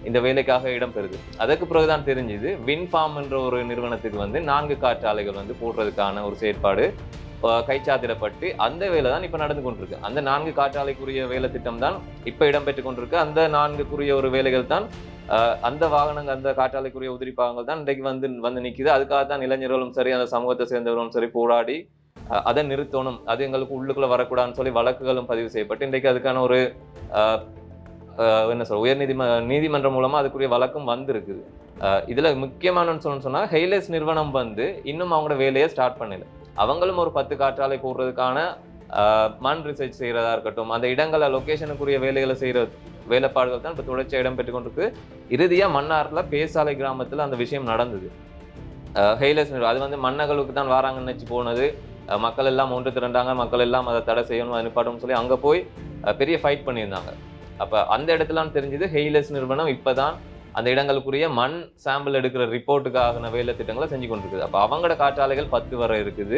இந்த வேலைக்காக இடம்பெறுது. அதுக்கு பிறகுதான் தெரிஞ்சுது, வின்ஃபார்ம் என்ற ஒரு நிறுவனத்துக்கு 4 காற்றாலைகள் போடுறதுக்கான ஒரு செயற்பாடு கைச்சாத்திடப்பட்டு அந்த வேலை தான் இப்போ நடந்து கொண்டிருக்கு. அந்த 4 காற்றாலைக்குரிய வேலை திட்டம் தான் இப்போ இடம்பெற்று கொண்டிருக்கு. அந்த 4க்குரிய ஒரு வேலைகள் தான் அந்த வாகனங்கள், அந்த காற்றாலைக்குரிய உதிரி பாகங்கள் தான் இன்றைக்கு வந்து நிற்கிது. அதுக்காக தான் இளைஞர்களும் சரி, அந்த சமூகத்தை சேர்ந்தவர்களும் சரி போராடி அதை நிறுத்தணும், அது எங்களுக்கு உள்ளுக்குள்ளே வரக்கூடாதுன்னு சொல்லி வழக்குகளும் பதிவு செய்யப்பட்டு இன்றைக்கு அதுக்கான ஒரு நீதிமன்றம் மூலமாக அதுக்குரிய வழக்கம் வந்திருக்குது. இதில் முக்கியமானு சொன்னால், ஹெய்லஸ் நிறுவனம் இன்னும் அவங்களோட வேலையை ஸ்டார்ட் பண்ணல. அவங்களும் ஒரு 10 காற்றாலை போடுறதுக்கான மண் ரிசர்ச் செய்கிறதா இருக்கட்டும், அந்த இடங்களை லொக்கேஷனுக்குரிய வேலைகளை செய்கிற வேலைப்பாடுகள் தான் இப்போ தொடர்ச்சியாக இடம்பெற்று கொண்டிருக்கு. இறுதியாக மன்னார்ல பேசாலை கிராமத்தில் அந்த விஷயம் நடந்தது. ஹெய்லஸ் அது வந்து மண்ணகலுக்கு தான் வராங்கன்னு நினச்சி போனது. மக்கள் எல்லாம் ஒன்று திரண்டாங்க, மக்கள் எல்லாம் அதை தடை செய்யணும், அதை நிப்பாட்டணும்னு சொல்லி அங்கே போய் பெரிய ஃபைட் பண்ணியிருந்தாங்க. அப்போ அந்த இடத்துலாம் தெரிஞ்சது ஹெய்லஸ் நிறுவனம் இப்போ தான் அந்த இடங்களுக்குரிய மண் சாம்பிள் எடுக்கிற ரிப்போர்ட்டுக்கான வேலை திட்டங்களை செஞ்சு கொண்டிருக்குது. அப்போ அவங்களோட காற்றாலைகள் 10 வரை இருக்குது.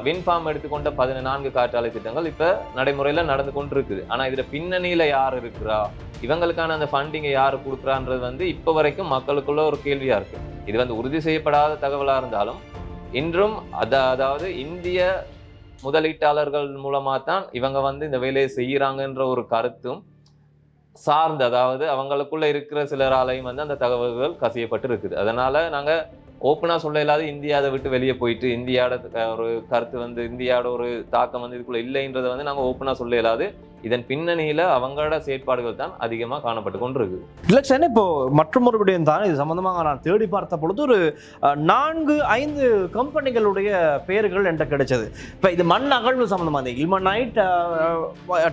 வின்ஃபார்ம் எடுத்துக்கொண்ட 14 காற்றாலை திட்டங்கள் இப்போ நடைமுறையில் நடந்து கொண்டு இருக்குது. ஆனால் இதில் பின்னணியில் யார் இருக்கிறா, இவங்களுக்கான அந்த ஃபண்டிங்கை யார் கொடுக்குறான்றது வந்து இப்போ வரைக்கும் மக்களுக்குள்ள ஒரு கேள்வியாக இருக்குது. இது வந்து உறுதி செய்யப்படாத தகவலாக இருந்தாலும் இன்றும் அதாவது இந்திய முதலீட்டாளர்கள் மூலமாக தான் இவங்க வந்து இந்த வேலையை செய்கிறாங்கன்ற ஒரு கருத்தும் சார்ந்து, அதாவது அவங்களுக்குள்ள இருக்கிற சிலராலையும் வந்து அந்த தகவல்கள் கசியப்பட்டு இருக்குது. அதனால நாங்கள் ஓப்பனாக சொல்ல இல்லாத இந்தியா அதை விட்டு வெளியே போயிட்டு இந்தியாவோட ஒரு கருத்து வந்து இந்தியாவோட ஒரு தாக்கம் வந்து இதுக்குள்ள இல்லைன்றதை வந்து நாங்கள் ஓப்பனாக சொல்ல இல்லாது இதன் பின்னணியில் அவங்களோட செயற்பாடுகள் தான் அதிகமாக காணப்பட்டு கொண்டு இருக்குது. இல்லை இப்போ மற்றொரு விடயம் தான் இது சம்பந்தமாக நான் தேடி பார்த்த பொழுது ஒரு 4-5 கம்பெனிகளுடைய பெயர்கள் என்கிட்ட கிடைச்சது. இப்போ இது மண் அகழ்வு சம்பந்தமாக இந்த இல்மனைட்,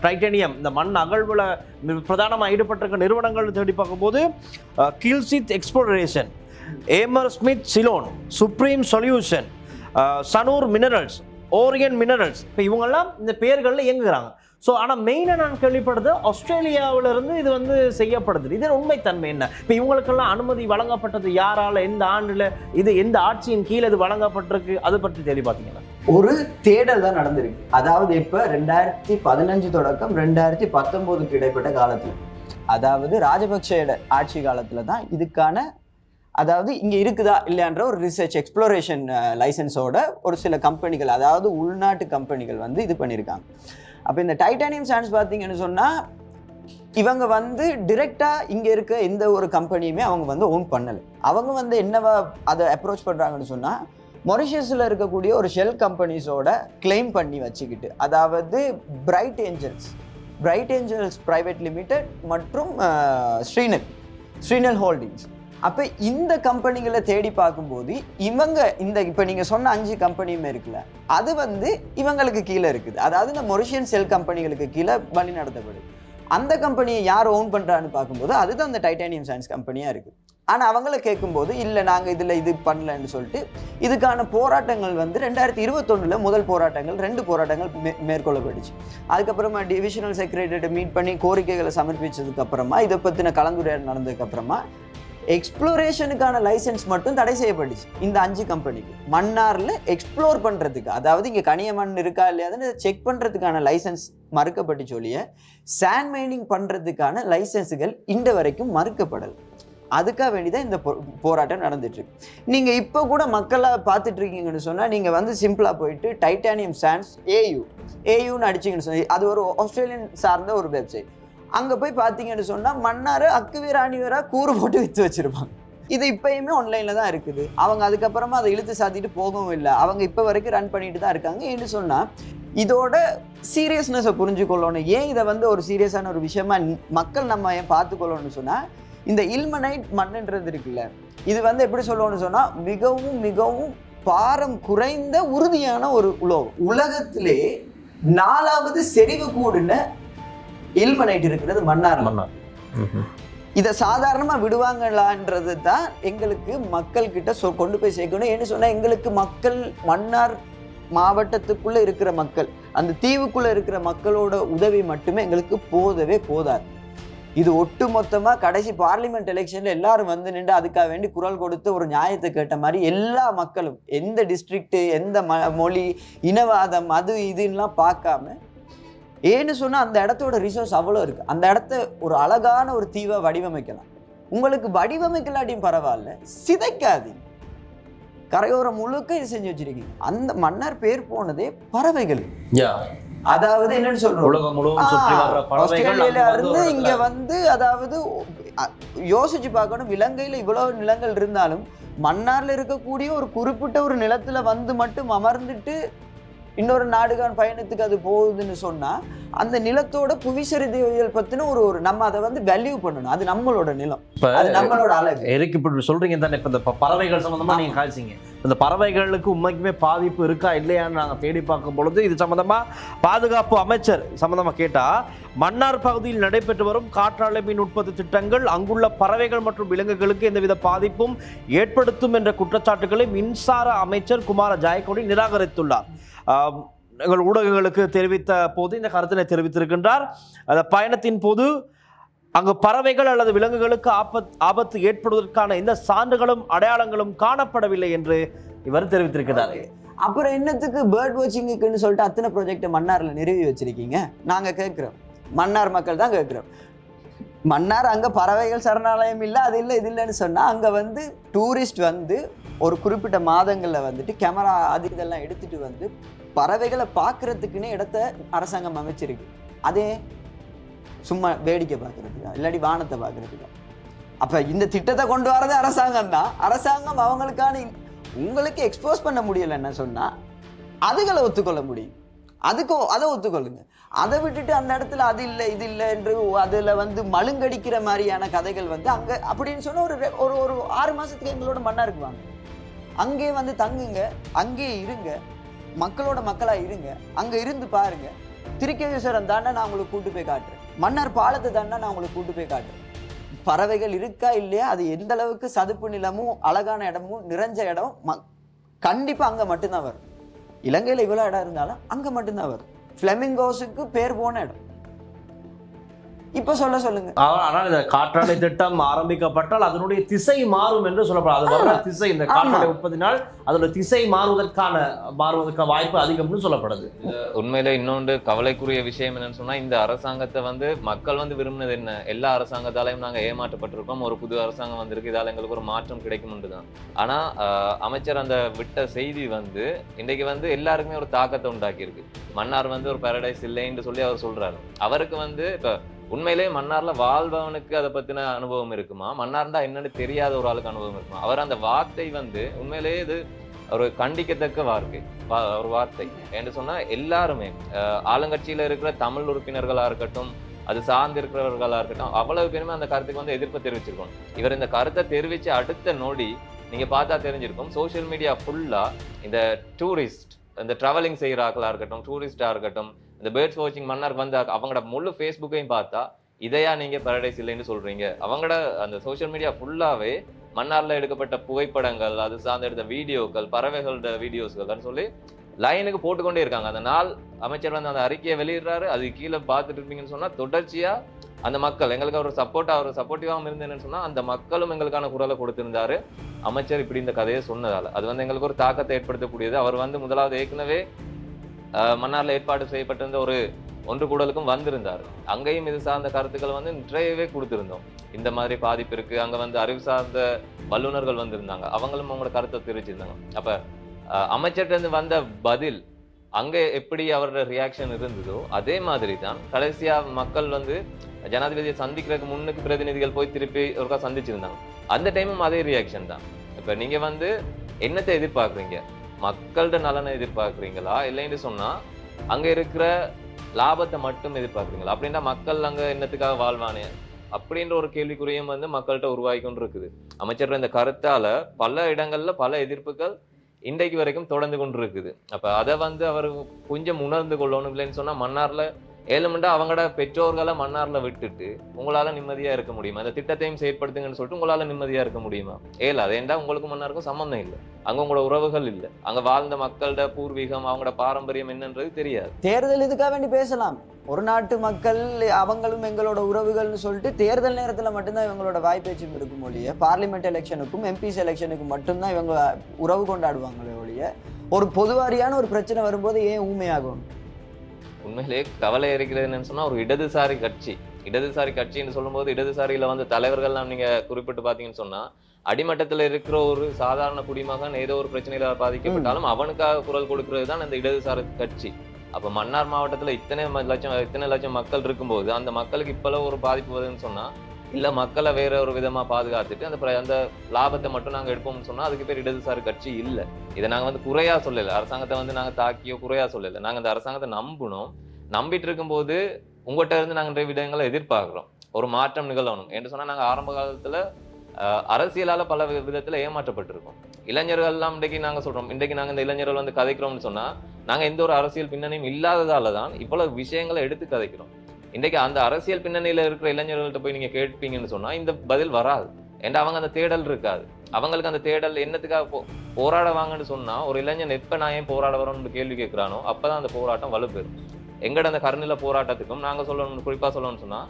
டைட்டானியம், இந்த மண் அகழ்வில் பிரதானமாக ஈடுபட்டிருக்க நிறுவனங்கள் தேடி பார்க்கும்போது கில்சித் எக்ஸ்ப்ளோரேஷன், ஏமர் ஸ்மித் சிலோன், சுப்ரீம் சொல்யூஷன், சனூர் மினரல்ஸ், ஓரியன் மினரல்ஸ், இப்போ இவங்கெல்லாம் இந்த பெயர்களில் இயங்குகிறாங்க. ஸோ ஆனால் மெயினாக நான் கேள்விப்படுறது ஆஸ்திரேலியாவிலிருந்து இது வந்து செய்யப்படுது. இது உண்மைத்தன்மை என்ன? இப்போ இவங்களுக்கெல்லாம் அனுமதி வழங்கப்பட்டது யாரால், எந்த ஆண்டில், இது எந்த ஆட்சியின் கீழே இது வழங்கப்பட்டிருக்கு, அதை பற்றி தெளிவு பார்த்தீங்கன்னா ஒரு தேடல் தான் நடந்திருக்கு. அதாவது இப்போ 2015 தொடக்கம் 2019க்கு இடைப்பட்ட காலத்தில், அதாவது ராஜபக்சேயோட ஆட்சி காலத்தில் தான் இதுக்கான அதாவது இங்கே இருக்குதா இல்லையான்ற ஒரு ரிசர்ச் எக்ஸ்ப்ளோரேஷன் லைசன்ஸோட ஒரு சில கம்பெனிகள், அதாவது உள்நாட்டு கம்பெனிகள் வந்து இது பண்ணியிருக்காங்க. அப்போ இந்த டைட்டானியம் சாண்ட்ஸ் பார்த்தீங்கன்னு சொன்னால் இவங்க வந்து டிரெக்டாக இங்கே இருக்க எந்த ஒரு கம்பெனியுமே அவங்க வந்து ஓன் பண்ணலை. அவங்க வந்து என்னவா அதை அப்ரோச் பண்ணுறாங்கன்னு சொன்னால் மொரிஷியஸில் இருக்கக்கூடிய ஒரு ஷெல் கம்பெனிஸோட கிளைம் பண்ணி வச்சுக்கிட்டு, அதாவது பிரைட் ஏஞ்சல்ஸ் பிரைவேட் லிமிடெட் மற்றும் ஸ்ரீனல் ஹோல்டிங்ஸ். அப்போ இந்த கம்பெனிகளை தேடி பார்க்கும்போது இவங்க இந்த இப்போ நீங்கள் சொன்ன 5 கம்பெனியுமே இருக்குல்ல, அது வந்து இவங்களுக்கு கீழே இருக்குது. அதாவது இந்த மொரிஷியன் செல் கம்பெனிகளுக்கு கீழே வழி நடத்தப்படுது. அந்த கம்பெனியை யார் ஓன் பண்ணுறான்னு பார்க்கும்போது அதுதான் அந்த டைட்டானியம் சாண்ட்ஸ் கம்பெனியாக இருக்குது. ஆனால் அவங்கள கேட்கும்போது இல்லை நாங்கள் இதில் இது பண்ணலன்னு சொல்லிட்டு இதுக்கான போராட்டங்கள் வந்து 2021 முதல் போராட்டங்கள் 2 போராட்டங்கள் மேற்கொள்ளப்பட்டுச்சு. அதுக்கப்புறமா டிவிஷனல் செக்ரட்டரியை மீட் பண்ணி கோரிக்கைகளை சமர்ப்பித்ததுக்கப்புறமா இதை பற்றின கலந்துரையாடல் நடந்ததுக்கப்புறமா எக்ஸ்ப்ளோரேஷனுக்கான லைசன்ஸ் மட்டும் தடை செய்யப்பட்டுச்சு. இந்த 5 கம்பெனிக்கு மன்னாரில் எக்ஸ்ப்ளோர் பண்ணுறதுக்கு, அதாவது இங்கே கனிய மண் இருக்கா இல்லையாதுன்னு செக் பண்ணுறதுக்கான லைசன்ஸ் மறுக்கப்பட்டு சொல்லிய சாண்ட் மைனிங் பண்ணுறதுக்கான லைசன்ஸுகள் இந்த வரைக்கும் மறுக்கப்படலை. அதுக்காக வேண்டிதான் இந்த போராட்டம் நடந்துட்டுருக்கு. நீங்கள் இப்போ கூட மக்களாக பார்த்துட்டு இருக்கீங்கன்னு சொன்னால் நீங்கள் வந்து சிம்பிளாக போயிட்டு டைட்டானியம் சாண்ட்ஸ் ஏயுன்னு அடிச்சிங்கன்னு சொல்லி, அது ஒரு ஆஸ்திரேலியன் சார்ந்த ஒரு வெப்சைட். அங்கே போய் பார்த்தீங்கன்னு சொன்னால் மன்னார் அக்குவீர் அணிவராக கூறு போட்டு விற்று வச்சுருப்பாங்க. இது இப்போயுமே ஆன்லைனில் தான் இருக்குது. அவங்க அதுக்கப்புறமா அதை இழுத்து சாத்திட்டு போகவும் இல்லை. அவங்க இப்போ வரைக்கும் ரன் பண்ணிட்டு தான் இருக்காங்க. ஏன்னு சொன்னால் இதோட சீரியஸ்னஸை புரிஞ்சுக்கொள்ளணும். ஏன் இதை வந்து ஒரு சீரியஸான ஒரு விஷயமா மக்கள் நம்ம ஏன் பார்த்துக்கொள்ளணும்னு சொன்னால், இந்த இல்மனைட் மண்ணுன்றது இருக்குல்ல, இது வந்து எப்படி சொல்லணும்னு சொன்னால் மிகவும் மிகவும் பாரம் குறைந்த உறுதியான ஒரு உலோகம். உலகத்திலே 4வது செறிவு கூடுன இல்மனைட் இருக்கிறது மன்னார். இதை சாதாரணமாக விடுவாங்களான்றது தான் எங்களுக்கு மக்கள் கிட்ட கொண்டு போய் சேர்க்கணும். ஏன்னு சொன்னால் எங்களுக்கு மக்கள் மன்னார் மாவட்டத்துக்குள்ளே இருக்கிற மக்கள், அந்த தீவுக்குள்ளே இருக்கிற மக்களோட உதவி மட்டுமே எங்களுக்கு போதாது. இது ஒட்டு மொத்தமாக கடைசி பார்லிமெண்ட் எலெக்ஷனில் எல்லாரும் வந்து நின்று அதுக்காக வேண்டி குரல் கொடுத்து ஒரு நியாயத்தை கேட்ட மாதிரி எல்லா மக்களும் எந்த டிஸ்ட்ரிக்ட்டு, எந்த மொழி, இனவாதம், அது இதுன்னெலாம் பார்க்காம, ஏன்னு சொன்னால் அந்த இடத்தோட ரிசோர்ஸ் அவ்வளோ இருக்குது. அந்த இடத்த ஒரு அழகான ஒரு தீவை வடிவமைக்கலாம். உங்களுக்கு வடிவமைக்கலாட்டியும் பரவாயில்ல, சிதைக்காது. கரையோரம் முழுக்க இது செஞ்சு வச்சிருக்கீங்க. அந்த மன்னர் பேர் போனதே பறவைகள். அதாவது என்னன்னு சொல்றோம், ஆஸ்திரேலியால இருந்து இங்க வந்து, அதாவது யோசிச்சு பார்க்கணும், இலங்கையில இவ்வளவு நிலங்கள் இருந்தாலும் மன்னார்ல இருக்கக்கூடிய ஒரு குறிப்பிட்ட ஒரு நிலத்துல வந்து மட்டும் அமர்ந்துட்டு இன்னொரு நாடுகான் பயணத்துக்கு அது போகுதுன்னு சொன்னா அந்த நிலத்தோட புவிச்சரிதியல் பத்தின ஒரு நம்ம அதை வந்து வேல்யூ பண்ணணும். அது நம்மளோட நிலம், அது நம்மளோட அழகு. எதுக்கு இப்படி சொல்றீங்க தானே? இப்ப இந்த பறவைகள் சம்பந்தமா நீங்க காய்ச்சிங்க, இந்த பறவைகளுக்கு உண்மைக்குமே பாதிப்பு இருக்கா இல்லையான்னு நாங்கள் தேடி பார்க்கும் பொழுது இது சம்பந்தமாக பாதுகாப்பு அமைச்சர் சம்பந்தமாக கேட்டால், மன்னார் பகுதியில் நடைபெற்று வரும் காற்றாலை மின் உற்பத்தி திட்டங்கள் அங்குள்ள பறவைகள் மற்றும் விலங்குகளுக்கு எந்தவித பாதிப்பும் ஏற்படுத்தும் என்ற குற்றச்சாட்டுகளை மின்சார அமைச்சர் குமார ஜெயக்கொடி நிராகரித்துள்ளார். எங்கள் ஊடகங்களுக்கு தெரிவித்த போது இந்த கருத்தினை தெரிவித்திருக்கின்றார். அந்த பயணத்தின் போது அங்கு பறவைகள் அல்லது விலங்குகளுக்கு ஆபத்து ஏற்படுவதற்கான எந்த சான்றுகளும் அடையாளங்களும் காணப்படவில்லை என்று இவர் தெரிவித்திருக்கிறார். அப்புறம் என்னத்துக்கு பேர்ட் வாட்சிங்குன்னு சொல்லிட்டு அத்தனை ப்ராஜெக்டை மன்னார்ல நிறுவி வச்சிருக்கீங்க? நாங்க கேட்கிறோம், மன்னார் மக்கள் தான் கேட்கிறோம். மன்னார் அங்க பறவைகள் சரணாலயம் இல்லை, அது இல்லை, இது இல்லைன்னு சொன்னா அங்க வந்து டூரிஸ்ட் வந்து ஒரு குறிப்பிட்ட மாதங்கள்ல வந்துட்டு கேமரா அது இதெல்லாம் எடுத்துட்டு வந்து பறவைகளை பார்க்கறதுக்குன்னு இடத்த அரசாங்கம் அமைச்சிருக்கு. அதே சும்மா வேடிக்கை பார்க்கறதுக்கா இல்லாட்டி வானத்தை பார்க்கறதுக்கா? அப்ப இந்த திட்டத்தை கொண்டு வரது அரசாங்கம் தான். அரசாங்கம் அவங்களுக்கான உங்களுக்கு எக்ஸ்போஸ் பண்ண முடியலன்னு சொன்னா அதுகளை ஒத்துக்கொள்ள முடியும், அதை ஒத்துக்கொள்ளுங்க. அதை விட்டுட்டு அந்த இடத்துல அது இல்லை இது இல்லை என்று அதுல வந்து மழுங்கடிக்கிற மாதிரியான கதைகள் வந்து அங்க அப்படின்னு சொன்னா ஒரு ஒரு 6 மாசத்துக்கு எங்களோட மன்னாருக்கு வாங்க, அங்கேயே வந்து தங்குங்க, அங்கேயே இருங்க, மக்களோட மக்களா இருங்க, அங்க இருந்து பாருங்க. திருக்கேஸ்வரம் தாண்டா நான் உங்களுக்கு கூட்டு போய் காட்டுறேன், மன்னார் பாலத்தை தாண்டா நான் உங்களுக்கு கூட்டு போய் காட்டுறேன். பறவைகள் இருக்கா இல்லையா, அது எந்த அளவுக்கு சதுப்பு நிலமும் அழகான இடமும் நிறைஞ்ச இடம் கண்டிப்பா அங்க மட்டும்தான் வரும். இலங்கையில இவ்வளவு இடம் இருந்தாலும் அங்க மட்டும்தான் வரும். பிளமிங்கோஸுக்கு பேர் போன இடம். இப்ப சொல்லுங்க. ஆனால் இந்த காற்றாலை திட்டம் ஆரம்பிக்கப்பட்டால் அதனுடைய திசை மாறும் என்று சொல்லப்படும். அது வர திசை இந்த காற்றாலை உற்பத்தினால் அதோட திசை மாறுவதற்கு வாய்ப்பு அதிகம்னு சொல்லப்படுது. உண்மையில இன்னொன்று கவலைக்குரிய விஷயம் என்னன்னு சொன்னா, இந்த அரசாங்கத்தை வந்து மக்கள் வந்து விரும்பினது என்ன? எல்லா அரசாங்கத்தாலையும் நாங்க ஏமாற்றப்பட்டிருக்கோம், ஒரு புது அரசாங்கம் வந்திருக்கு, இதால எங்களுக்கு ஒரு மாற்றம் கிடைக்கும் தான். ஆனா அமைச்சர் அந்த விட்ட செய்தி வந்து இன்றைக்கு வந்து எல்லாருக்குமே ஒரு தாக்கத்தை உண்டாக்கி இருக்கு. மன்னார் வந்து ஒரு பாரடைஸ் இல்லைன்னு சொல்லி அவர் சொல்றாரு. அவருக்கு வந்து இப்ப உண்மையிலே மன்னார்ல வாழ்பவனுக்கு அதை பத்தின அனுபவம் இருக்குமா? மன்னார்ந்தா என்னன்னு தெரியாத ஒரு ஆளுக்கு அனுபவம் இருக்குமா? அவர் அந்த வார்த்தை வந்து உண்மையிலேயே இது ஒரு கண்டிக்கத்தக்க ஒரு வார்த்தை என்று சொன்னா, எல்லாருமே ஆளுங்கட்சியில இருக்கிற தமிழ் உறுப்பினர்களா இருக்கட்டும், அது சார்ந்து இருக்கிறவர்களா இருக்கட்டும், அவ்வளவு பேருமே அந்த கருத்துக்கு வந்து எதிர்ப்பு தெரிவிச்சிருக்கணும். இவர் இந்த கருத்தை தெரிவிச்சு அடுத்த நொடி நீங்க பார்த்தா தெரிஞ்சிருக்கும், சோசியல் மீடியா ஃபுல்லா இந்த டூரிஸ்ட், இந்த டிராவலிங் செய்யற ஆக்களா இருக்கட்டும், டூரிஸ்டா இருக்கட்டும், இந்த பேர்ட்ஸ் வாட்சிங் மன்னாருக்கு வந்து அவங்களோட முழு ஃபேஸ்புக்கையும் பார்த்தா இதையா நீங்க பாரடைஸ் இல்லைன்னு சொல்றீங்க? அவங்களோட அந்த சோசியல் மீடியா ஃபுல்லாவே மன்னார்ல எடுக்கப்பட்ட புகைப்படங்கள், அது சார்ந்த எடுத்த வீடியோக்கள், பறவைகளோட வீடியோஸ்கள் சொல்லி லைனுக்கு போட்டுக்கொண்டே இருக்காங்க. அந்த நாள் அமைச்சர் வந்து அந்த அறிக்கையை வெளியிடுறாரு, அது கீழே பார்த்துட்டு இருப்பீங்கன்னு சொன்னா தொடர்ச்சியா அந்த மக்கள் எங்களுக்கு ஒரு சப்போர்ட்டிவாகவும் இருந்தேன்னு சொன்னா அந்த மக்களும் எங்களுக்கான குரலை கொடுத்திருந்தாரு. அமைச்சர் இப்படி இந்த கதையை சொன்னதால அது வந்து எங்களுக்கு ஒரு தாக்கத்தை ஏற்படுத்தக்கூடியது. அவர் வந்து முதலாவது ஏற்கனவே மன்னார்ல ஏற்பாடு செய்யப்பட்டிருந்த ஒரு ஒன்று கூடலுக்கும் வந்திருந்தார். அங்கேயும் இது சார்ந்த கருத்துக்கள் வந்து நிறையவே கொடுத்திருந்தோம். இந்த மாதிரி பாதிப்பு இருக்கு, அங்க வந்து அறிவு சார்ந்த வல்லுநர்கள் வந்திருந்தாங்க, அவங்களும் அவங்களோட கருத்தை தெரிவிச்சிருந்தாங்க. அப்ப அமைச்சர்கிட்ட இருந்து வந்த பதில் அங்க எப்படி அவரோட ரியாக்ஷன் இருந்ததோ அதே மாதிரி தான் கடைசியா மக்கள் வந்து ஜனாதிபதியை சந்திக்கிறதுக்கு முன்னுக்கு பிரதிநிதிகள் போய் திருப்பி ஒருக்கா சந்திச்சிருந்தாங்க. அந்த டைமும் அதே ரியாக்ஷன் தான். இப்ப நீங்க வந்து என்னத்தை எதிர்பார்க்குறீங்க? மக்களோட நலனை எதிர்பார்க்குறீங்களா, இல்லைன்னு சொன்னா அங்க இருக்கிற லாபத்தை மட்டும் எதிர்பார்க்குறீங்களா? அப்படின்னா மக்கள் அங்க என்னத்துக்காக வாழ்வானே அப்படின்ற ஒரு கேள்விக்குறியும் வந்து மக்கள்கிட்ட உருவாகி கொண்டு இருக்குது. அமைச்சர் இந்த கருத்தால பல இடங்கள்ல பல எதிர்ப்புகள் இன்றைக்கு வரைக்கும் தொடர்ந்து கொண்டு இருக்குது. அப்ப அதை வந்து அவர் கொஞ்சம் உணர்ந்து கொள்ளணும். இல்லைன்னு சொன்னா மன்னார்ல ஏழுமண்டா அவங்களோட பெற்றோர்களை மன்னார்ல விட்டுட்டு உங்களால நிம்மதியா இருக்க முடியுமா? அந்த திட்டத்தையும் செயற்படுத்துங்கன்னு சொல்லிட்டு உங்களால நிம்மதியா இருக்க முடியுமா? ஏல ஏன்டா உங்களுக்கு மன்னாருக்கும் சம்பந்தம் இல்லை, அங்க உங்களோட உறவுகள் இல்லை, அங்க வாழ்ந்த மக்களோட பூர்வீகம் அவங்களோட பாரம்பரியம் என்னன்றது தெரியாது. தேர்தல் இதுக்காக வேண்டி பேசலாம். ஒரு நாட்டு மக்கள் அவங்களும் எங்களோட உறவுகள்னு சொல்லிட்டு தேர்தல் நேரத்துல மட்டும்தான் இவங்களோட வாய்ப்பேச்சும் இருக்கும் ஒழிய, பார்லிமெண்ட் எலெக்ஷனுக்கும் எம்பிஸ் எலெக்ஷனுக்கும் மட்டும்தான் இவங்க உறவு கொண்டாடுவாங்களே ஒழிய, ஒரு பொதுவாரியான ஒரு பிரச்சனை வரும்போது ஏன் ஊமையாகும்? உண்மையிலே கவலை இருக்கிறது என்னன்னு சொன்னா, ஒரு இடதுசாரி கட்சின்னு சொல்லும்போது இடதுசாரியில வந்து தலைவர்கள்லாம் நீங்க குறிப்பிட்டு பாத்தீங்கன்னு சொன்னா, அடிமட்டத்துல இருக்கிற ஒரு சாதாரண குடிமகன் ஏதோ ஒரு பிரச்சனையில பாதிக்கப்பட்டாலும் அவனுக்காக குரல் கொடுக்கிறது தான் அந்த இடதுசாரி கட்சி. அப்ப மன்னார் மாவட்டத்துல இத்தனை லட்சம் மக்கள் இருக்கும்போது அந்த மக்களுக்கு இப்பெல்லாம் ஒரு பாதிப்பு வருதுன்னு சொன்னா, இல்ல மக்களை வேற ஒரு விதமா பாதுகாத்துட்டு அந்த லாபத்தை மட்டும் நாங்க எடுப்போம்னு சொன்னா அதுக்கு பேர் இடதுசாரி கட்சி இல்ல. இதை நாங்க வந்து குறையா சொல்லல, அரசாங்கத்தை வந்து நாங்க தாக்கியோ குறையா சொல்லல. நாங்க அந்த அரசாங்கத்தை நம்பிட்டு இருக்கும்போது உங்கள்கிட்ட இருந்து நாங்க நிறைய விடயங்களை எதிர்பார்க்கிறோம், ஒரு மாற்றம் நிகழணும் என்று சொன்னா. நாங்க ஆரம்ப காலத்துல அரசியலால பல விதத்துல ஏமாற்றப்பட்டிருக்கோம். இளைஞர்கள் எல்லாம் இன்றைக்கு நாங்க சொல்றோம், இன்றைக்கு நாங்க இந்த இளைஞர்கள் வந்து கதைக்கிறோம்னு சொன்னா நாங்க எந்த ஒரு அரசியல் பின்னணியும் இல்லாததால தான் இவ்வளவு விஷயங்களை எடுத்து கதைக்கிறோம். இன்றைக்கு அந்த அரசியல் பின்னணியில இருக்கிற இளைஞர்கள்ட்ட போய் நீங்க கேட்பீங்கன்னு சொன்னா இந்த பதில் வராது. ஏன்னா அவங்க அந்த தேடல் இருக்காது. அவங்களுக்கு அந்த தேடல் என்னத்துக்காக போராட வாங்கன்னு சொன்னா ஒரு இளைஞன் எப்ப நான் ஏன் போராட வரோம்னு கேள்வி கேட்கிறானோ அப்பதான் அந்த போராட்டம் வலுப்பெறும். எங்கட அந்த கருநில போராட்டத்துக்கும் நாங்க சொல்லணும், குறிப்பா சொல்லணும்னு சொன்னா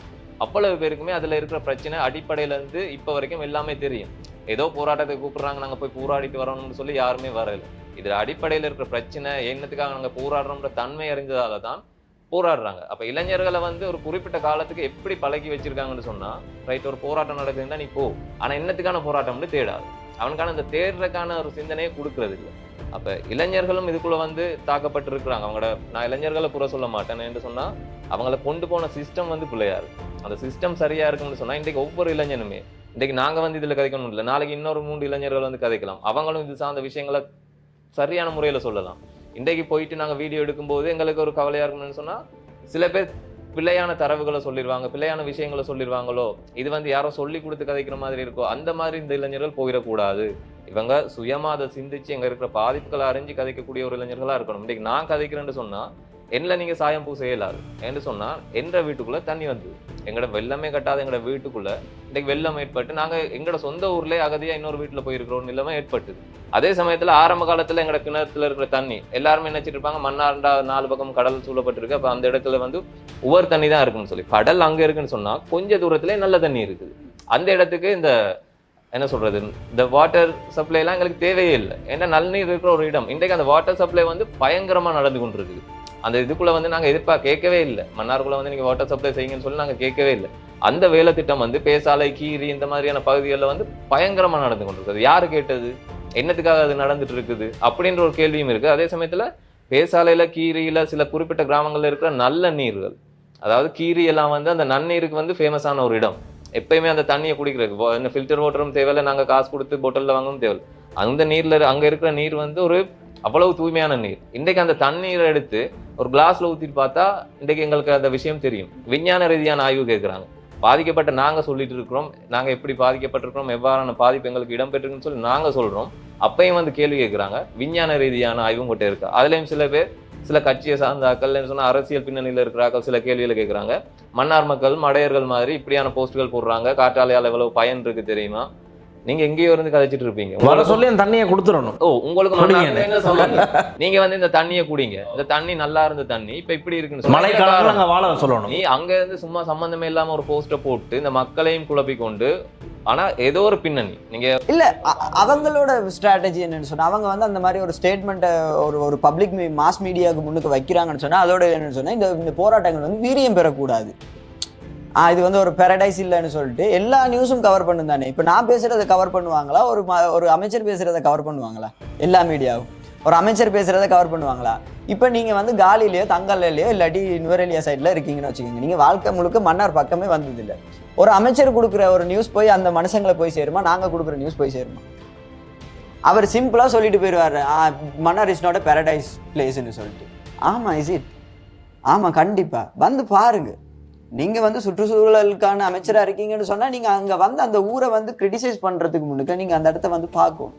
அவ்வளவு பேருக்குமே அதுல இருக்கிற பிரச்சனை அடிப்படையில இருந்து இப்ப வரைக்கும் எல்லாமே தெரியும். ஏதோ போராட்டத்துக்கு கூப்பிடுறாங்க, நாங்க போய் போராடிட்டு வரணும்னு சொல்லி யாருமே வரல. இதுல அடிப்படையில இருக்கிற பிரச்சனை என்னத்துக்காக நாங்க போராடுறோம்ன்ற தன்மை அறிஞ்சதால தான் போராடுறாங்க. அப்ப இளைஞர்களை வந்து ஒரு குறிப்பிட்ட காலத்துக்கு எப்படி பழகி வச்சிருக்காங்கன்னு சொன்னா, ரைட் ஒரு போராட்டம் நடக்குதுன்னா நீ போ, ஆனா என்னத்துக்கான போராட்டம்னு தேடாது. அவனுக்கான இந்த தேடுறதுக்கான ஒரு சிந்தனையை கொடுக்கறது இல்லை. அப்ப இளைஞர்களும் இதுக்குள்ள வந்து தாக்கப்பட்டு இருக்கிறாங்க. அவங்களோட நான் இளைஞர்களை புற சொல்ல மாட்டேன் என்று சொன்னா அவங்கள கொண்டு போன சிஸ்டம் வந்து பிள்ளையாரு. அந்த சிஸ்டம் சரியா இருக்குன்னு சொன்னா இன்றைக்கு ஒவ்வொரு இளைஞனுமே இன்றைக்கு நாங்க வந்து இதுல கதைக்கணும் இல்லை, நாளைக்கு இன்னொரு 3 இளைஞர்கள் வந்து கதைக்கலாம். அவங்களும் இது சார்ந்த விஷயங்களை சரியான முறையில சொல்லலாம். இன்றைக்கு போயிட்டு நாங்க வீடியோ எடுக்கும்போது எங்களுக்கு ஒரு கவலையா இருக்கும்னு சொன்னா சில பேர் பிள்ளையான தரவுகளை சொல்லிடுவாங்க, பிள்ளையான விஷயங்களை சொல்லிடுவாங்களோ, இது வந்து யாரோ சொல்லி கொடுத்து கதைக்கிற மாதிரி இருக்கோ, அந்த மாதிரி இந்த இளைஞர்கள் போயிடக்கூடாது. இவங்க சுயமா அதை சிந்திச்சு எங்க இருக்கிற பாதிப்புகளை அறிஞ்சு கதைக்கக்கூடிய ஒரு இளைஞர்களா இருக்கணும். இன்றைக்கு நான் கதைக்கிறேன்னு சொன்னா என்ன நீங்க சாயம் பூ செய்யலாது என்று சொன்னா என்ற வீட்டுக்குள்ள தண்ணி வந்து எங்கட வெள்ளமே கட்டாத எங்கட வீட்டுக்குள்ள இன்னைக்கு வெள்ளம் ஏற்பட்டு நாங்க எங்கட சொந்த ஊர்லயே அகதியா இன்னொரு வீட்டுல போயிருக்கிற ஒரு நிலைமை ஏற்பட்டுது. அதே சமயத்துல ஆரம்ப காலத்துல எங்கட கிணத்துல இருக்கிற தண்ணி எல்லாருமே நினைச்சிட்டு இருப்பாங்க மன்னார்டா 4 பக்கம் கடல் சூழப்பட்டிருக்கு, அப்ப அந்த இடத்துல வந்து உவர் தண்ணி தான் இருக்குன்னு சொல்லி. கடல் அங்க இருக்குன்னு சொன்னா கொஞ்ச தூரத்திலே நல்ல தண்ணி இருக்குது. அந்த இடத்துக்கு இந்த என்ன சொல்றது, இந்த வாட்டர் சப்ளை எல்லாம் எங்களுக்கு தேவையே இல்லை. ஏன்னா நல்லீர் இருக்கிற ஒரு இடம். இன்றைக்கு அந்த வாட்டர் சப்ளை வந்து பயங்கரமா நடந்து கொண்டிருக்குது. அந்த இதுக்குள்ள வந்து நாங்க கேட்கவே இல்லை. மன்னாருக்குள்ள வந்து நீங்க வாட்டர் சப்ளை செய்யுங்கன்னு சொல்லி நாங்க கேட்கவே இல்லை. அந்த வேலை திட்டம் வந்து பேசாலை, கீரி இந்த மாதிரியான பகுதிகளில் வந்து பயங்கரமா நடந்து கொண்டிருக்குது. யாரு கேட்டது, என்னத்துக்காக அது நடந்துட்டு இருக்குது அப்படின்ற ஒரு கேள்வியும் இருக்கு. அதே சமயத்துல பேசாலையில, கீரியில சில குறிப்பிட்ட கிராமங்கள்ல இருக்கிற நல்ல நீர்கள், அதாவது கீரி எல்லாம் வந்து அந்த நன்னீருக்கு வந்து ஃபேமஸான ஒரு இடம். எப்பயுமே அந்த தண்ணியை குடிக்கிறதுக்கு ஃபில்டர் வாட்டரும் தேவையில்லை, நாங்க காசு கொடுத்து பொட்டல்ல வாங்கவும் தேவையில்லை. அந்த நீர்ல அங்க இருக்கிற நீர் வந்து ஒரு அவ்வளவு தூய்மையான நீர். இன்றைக்கு அந்த தண்ணீரை எடுத்து ஒரு கிளாஸ்ல ஊத்திட்டு பார்த்தா இன்றைக்கு எங்களுக்கு அந்த விஷயம் தெரியும். விஞ்ஞான ரீதியான ஆய்வு கேட்குறாங்க. பாதிக்கப்பட்ட நாங்க சொல்லிட்டு இருக்கிறோம், நாங்க எப்படி பாதிக்கப்பட்டிருக்கிறோம், எவ்வாறான பாதிப்பு எங்களுக்கு இடம்பெற்றிருக்குன்னு சொல்லி நாங்க சொல்றோம். அப்பயும் வந்து கேள்வி கேட்குறாங்க. விஞ்ஞான ரீதியான ஆய்வும் கிட்ட இருக்கு. அதுலயும் சில பேர் சில கட்சியை சார்ந்த ஆக்கள் சொன்னா அரசியல் பின்னணியில இருக்கிற ஆக்கள் சில கேள்விகளை கேட்குறாங்க. மன்னார் மக்கள் மடையர்கள் மாதிரி இப்படியான போஸ்டுகள் போடுறாங்க, காற்றாலையால் எவ்வளவு பயன் இருக்கு தெரியுமா, நீங்க எங்கேயோ இருந்து கதைச்சிட்டு இருப்பீங்க. வர சொல்லி அந்த தண்ணியை கொடுத்துடணும். ஓ உங்களுக்கு நீங்க வந்து இந்த தண்ணியை குடிங்க, இந்த தண்ணி நல்லா இருந்த தண்ணி இப்ப இப்படி இருக்குன்னு மழை காலத்துல அங்க வாழ சொல்லணும். நீ அங்க இருந்து சும்மா சம்பந்தமே இல்லாம ஒரு போஸ்ட போட்டு இந்த மக்களையும் குழப்பிக்கொண்டு, ஆனா ஏதோ ஒரு பின்னணி நீங்க இல்ல அவங்களோட ஸ்ட்ராட்டஜி என்னன்னு சொன்னா அவங்க வந்து அந்த மாதிரி ஒரு ஸ்டேட்மெண்ட்டை ஒரு பப்ளிக் மாஸ் மீடியாவுக்கு முன்னுக்கு வைக்கிறாங்கன்னு சொன்னா அதோட என்னன்னு சொன்னா இந்த போராட்டங்கள் வந்து வீரியம் பெறக்கூடாது. இது வந்து ஒரு பேரடைஸ் இல்லைன்னு சொல்லிட்டு எல்லா நியூஸும் கவர் பண்ணும் தானே. இப்போ நான் பேசுறதை கவர் பண்ணுவாங்களா, ஒரு அமைச்சர் பேசுறதை கவர் பண்ணுவாங்களா? எல்லா மீடியாவும் ஒரு அமைச்சர் பேசுறதை கவர் பண்ணுவாங்களா? இப்போ நீங்கள் வந்து காலிலேயோ தங்கல்லையோ இல்லாட்டி நுவரெலியா சைடில் இருக்கீங்கன்னு வச்சுக்கோங்க, நீங்கள் வாழ்க்கை முழுக்க மன்னார் பக்கமே வந்ததில்லை. ஒரு அமைச்சர் கொடுக்குற ஒரு நியூஸ் போய் அந்த மனுஷங்களை போய் சேருமா, நாங்கள் கொடுக்குற நியூஸ் போய் சேருமா? அவர் சிம்பிளாக சொல்லிட்டு போயிடுவார், Mannar is not a paradise பிளேஸ்ன்னு சொல்லிட்டு. ஆமாம், இஸ் இட்? ஆமாம், கண்டிப்பாக வந்து பாருங்க. நீங்கள் வந்து சுற்றுச்சூழலுக்கான அமைச்சராக இருக்கீங்கன்னு சொன்னால் நீங்கள் அங்கே வந்து அந்த ஊரை வந்து கிரிட்டிசைஸ் பண்ணுறதுக்கு முன்னுக்கு நீங்கள் அந்த இடத்த வந்து பார்க்கணும்.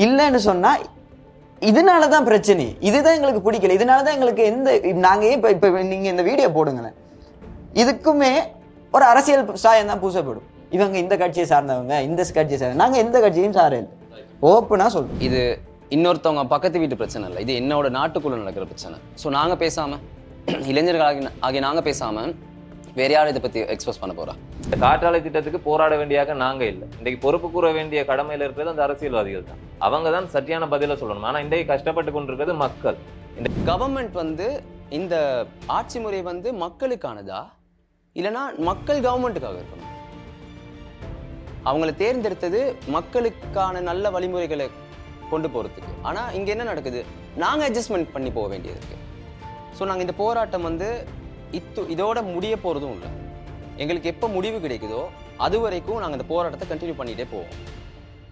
இல்லைன்னு சொன்னால் இதனால தான் பிரச்சனை, இதுதான் எங்களுக்கு பிடிக்கல, இதனால தான் எங்களுக்கு நாங்கள் ஏன் இப்போ நீங்கள் இந்த வீடியோ போடுங்களேன், இதுக்குமே ஒரு அரசியல் சாயம் தான் பூசப்படும். இவங்க இந்த கட்சியை சார்ந்தவங்க, இந்த கட்சியை சார்ந்த, நாங்கள் எந்த கட்சியும் சார இல்லை, ஓப்பனாக சொல்லுவோம். இது இன்னொருத்தவங்க பக்கத்து வீட்டு பிரச்சனை இல்லை, இது என்னோட நாட்டுக்குள்ள நடக்கிற பிரச்சனை. ஸோ நாங்கள் பேசாமல், இளைஞர்கள் ஆகிய நாங்கள் பேசாமல் வேற யாரும் இதை பற்றி எக்ஸ்பிரஸ் பண்ண போகிறோம்? இந்த காற்றாலை திட்டத்துக்கு போராட வேண்டியாக நாங்க இல்லை. இன்றைக்கு பொறுப்பு கூற வேண்டிய கடமையில இருக்கிறது அந்த அரசியல்வாதிகள் தான். அவங்க தான் சரியான பதில சொல்லணும். ஆனா இன்றைக்கு கஷ்டப்பட்டு கொண்டிருக்கிறது மக்கள். இந்த கவர்மெண்ட் வந்து இந்த ஆட்சி முறை வந்து மக்களுக்கானதா இல்லைன்னா மக்கள் கவர்மெண்ட்டுக்காக இருக்கணும்? அவங்கள தேர்ந்தெடுத்தது மக்களுக்கான நல்ல வழிமுறைகளை கொண்டு போகிறதுக்கு. ஆனால் இங்கே என்ன நடக்குது, நாங்கள் அட்ஜஸ்ட்மெண்ட் பண்ணி போக வேண்டியது இருக்குது. ஸோ நாங்கள் இந்த போராட்டம் வந்து இதோட முடிய போகிறதும் இல்லை. எங்களுக்கு எப்போ முடிவு கிடைக்குதோ அது வரைக்கும் நாங்கள் இந்த போராட்டத்தை கண்டினியூ பண்ணிகிட்டே போவோம்.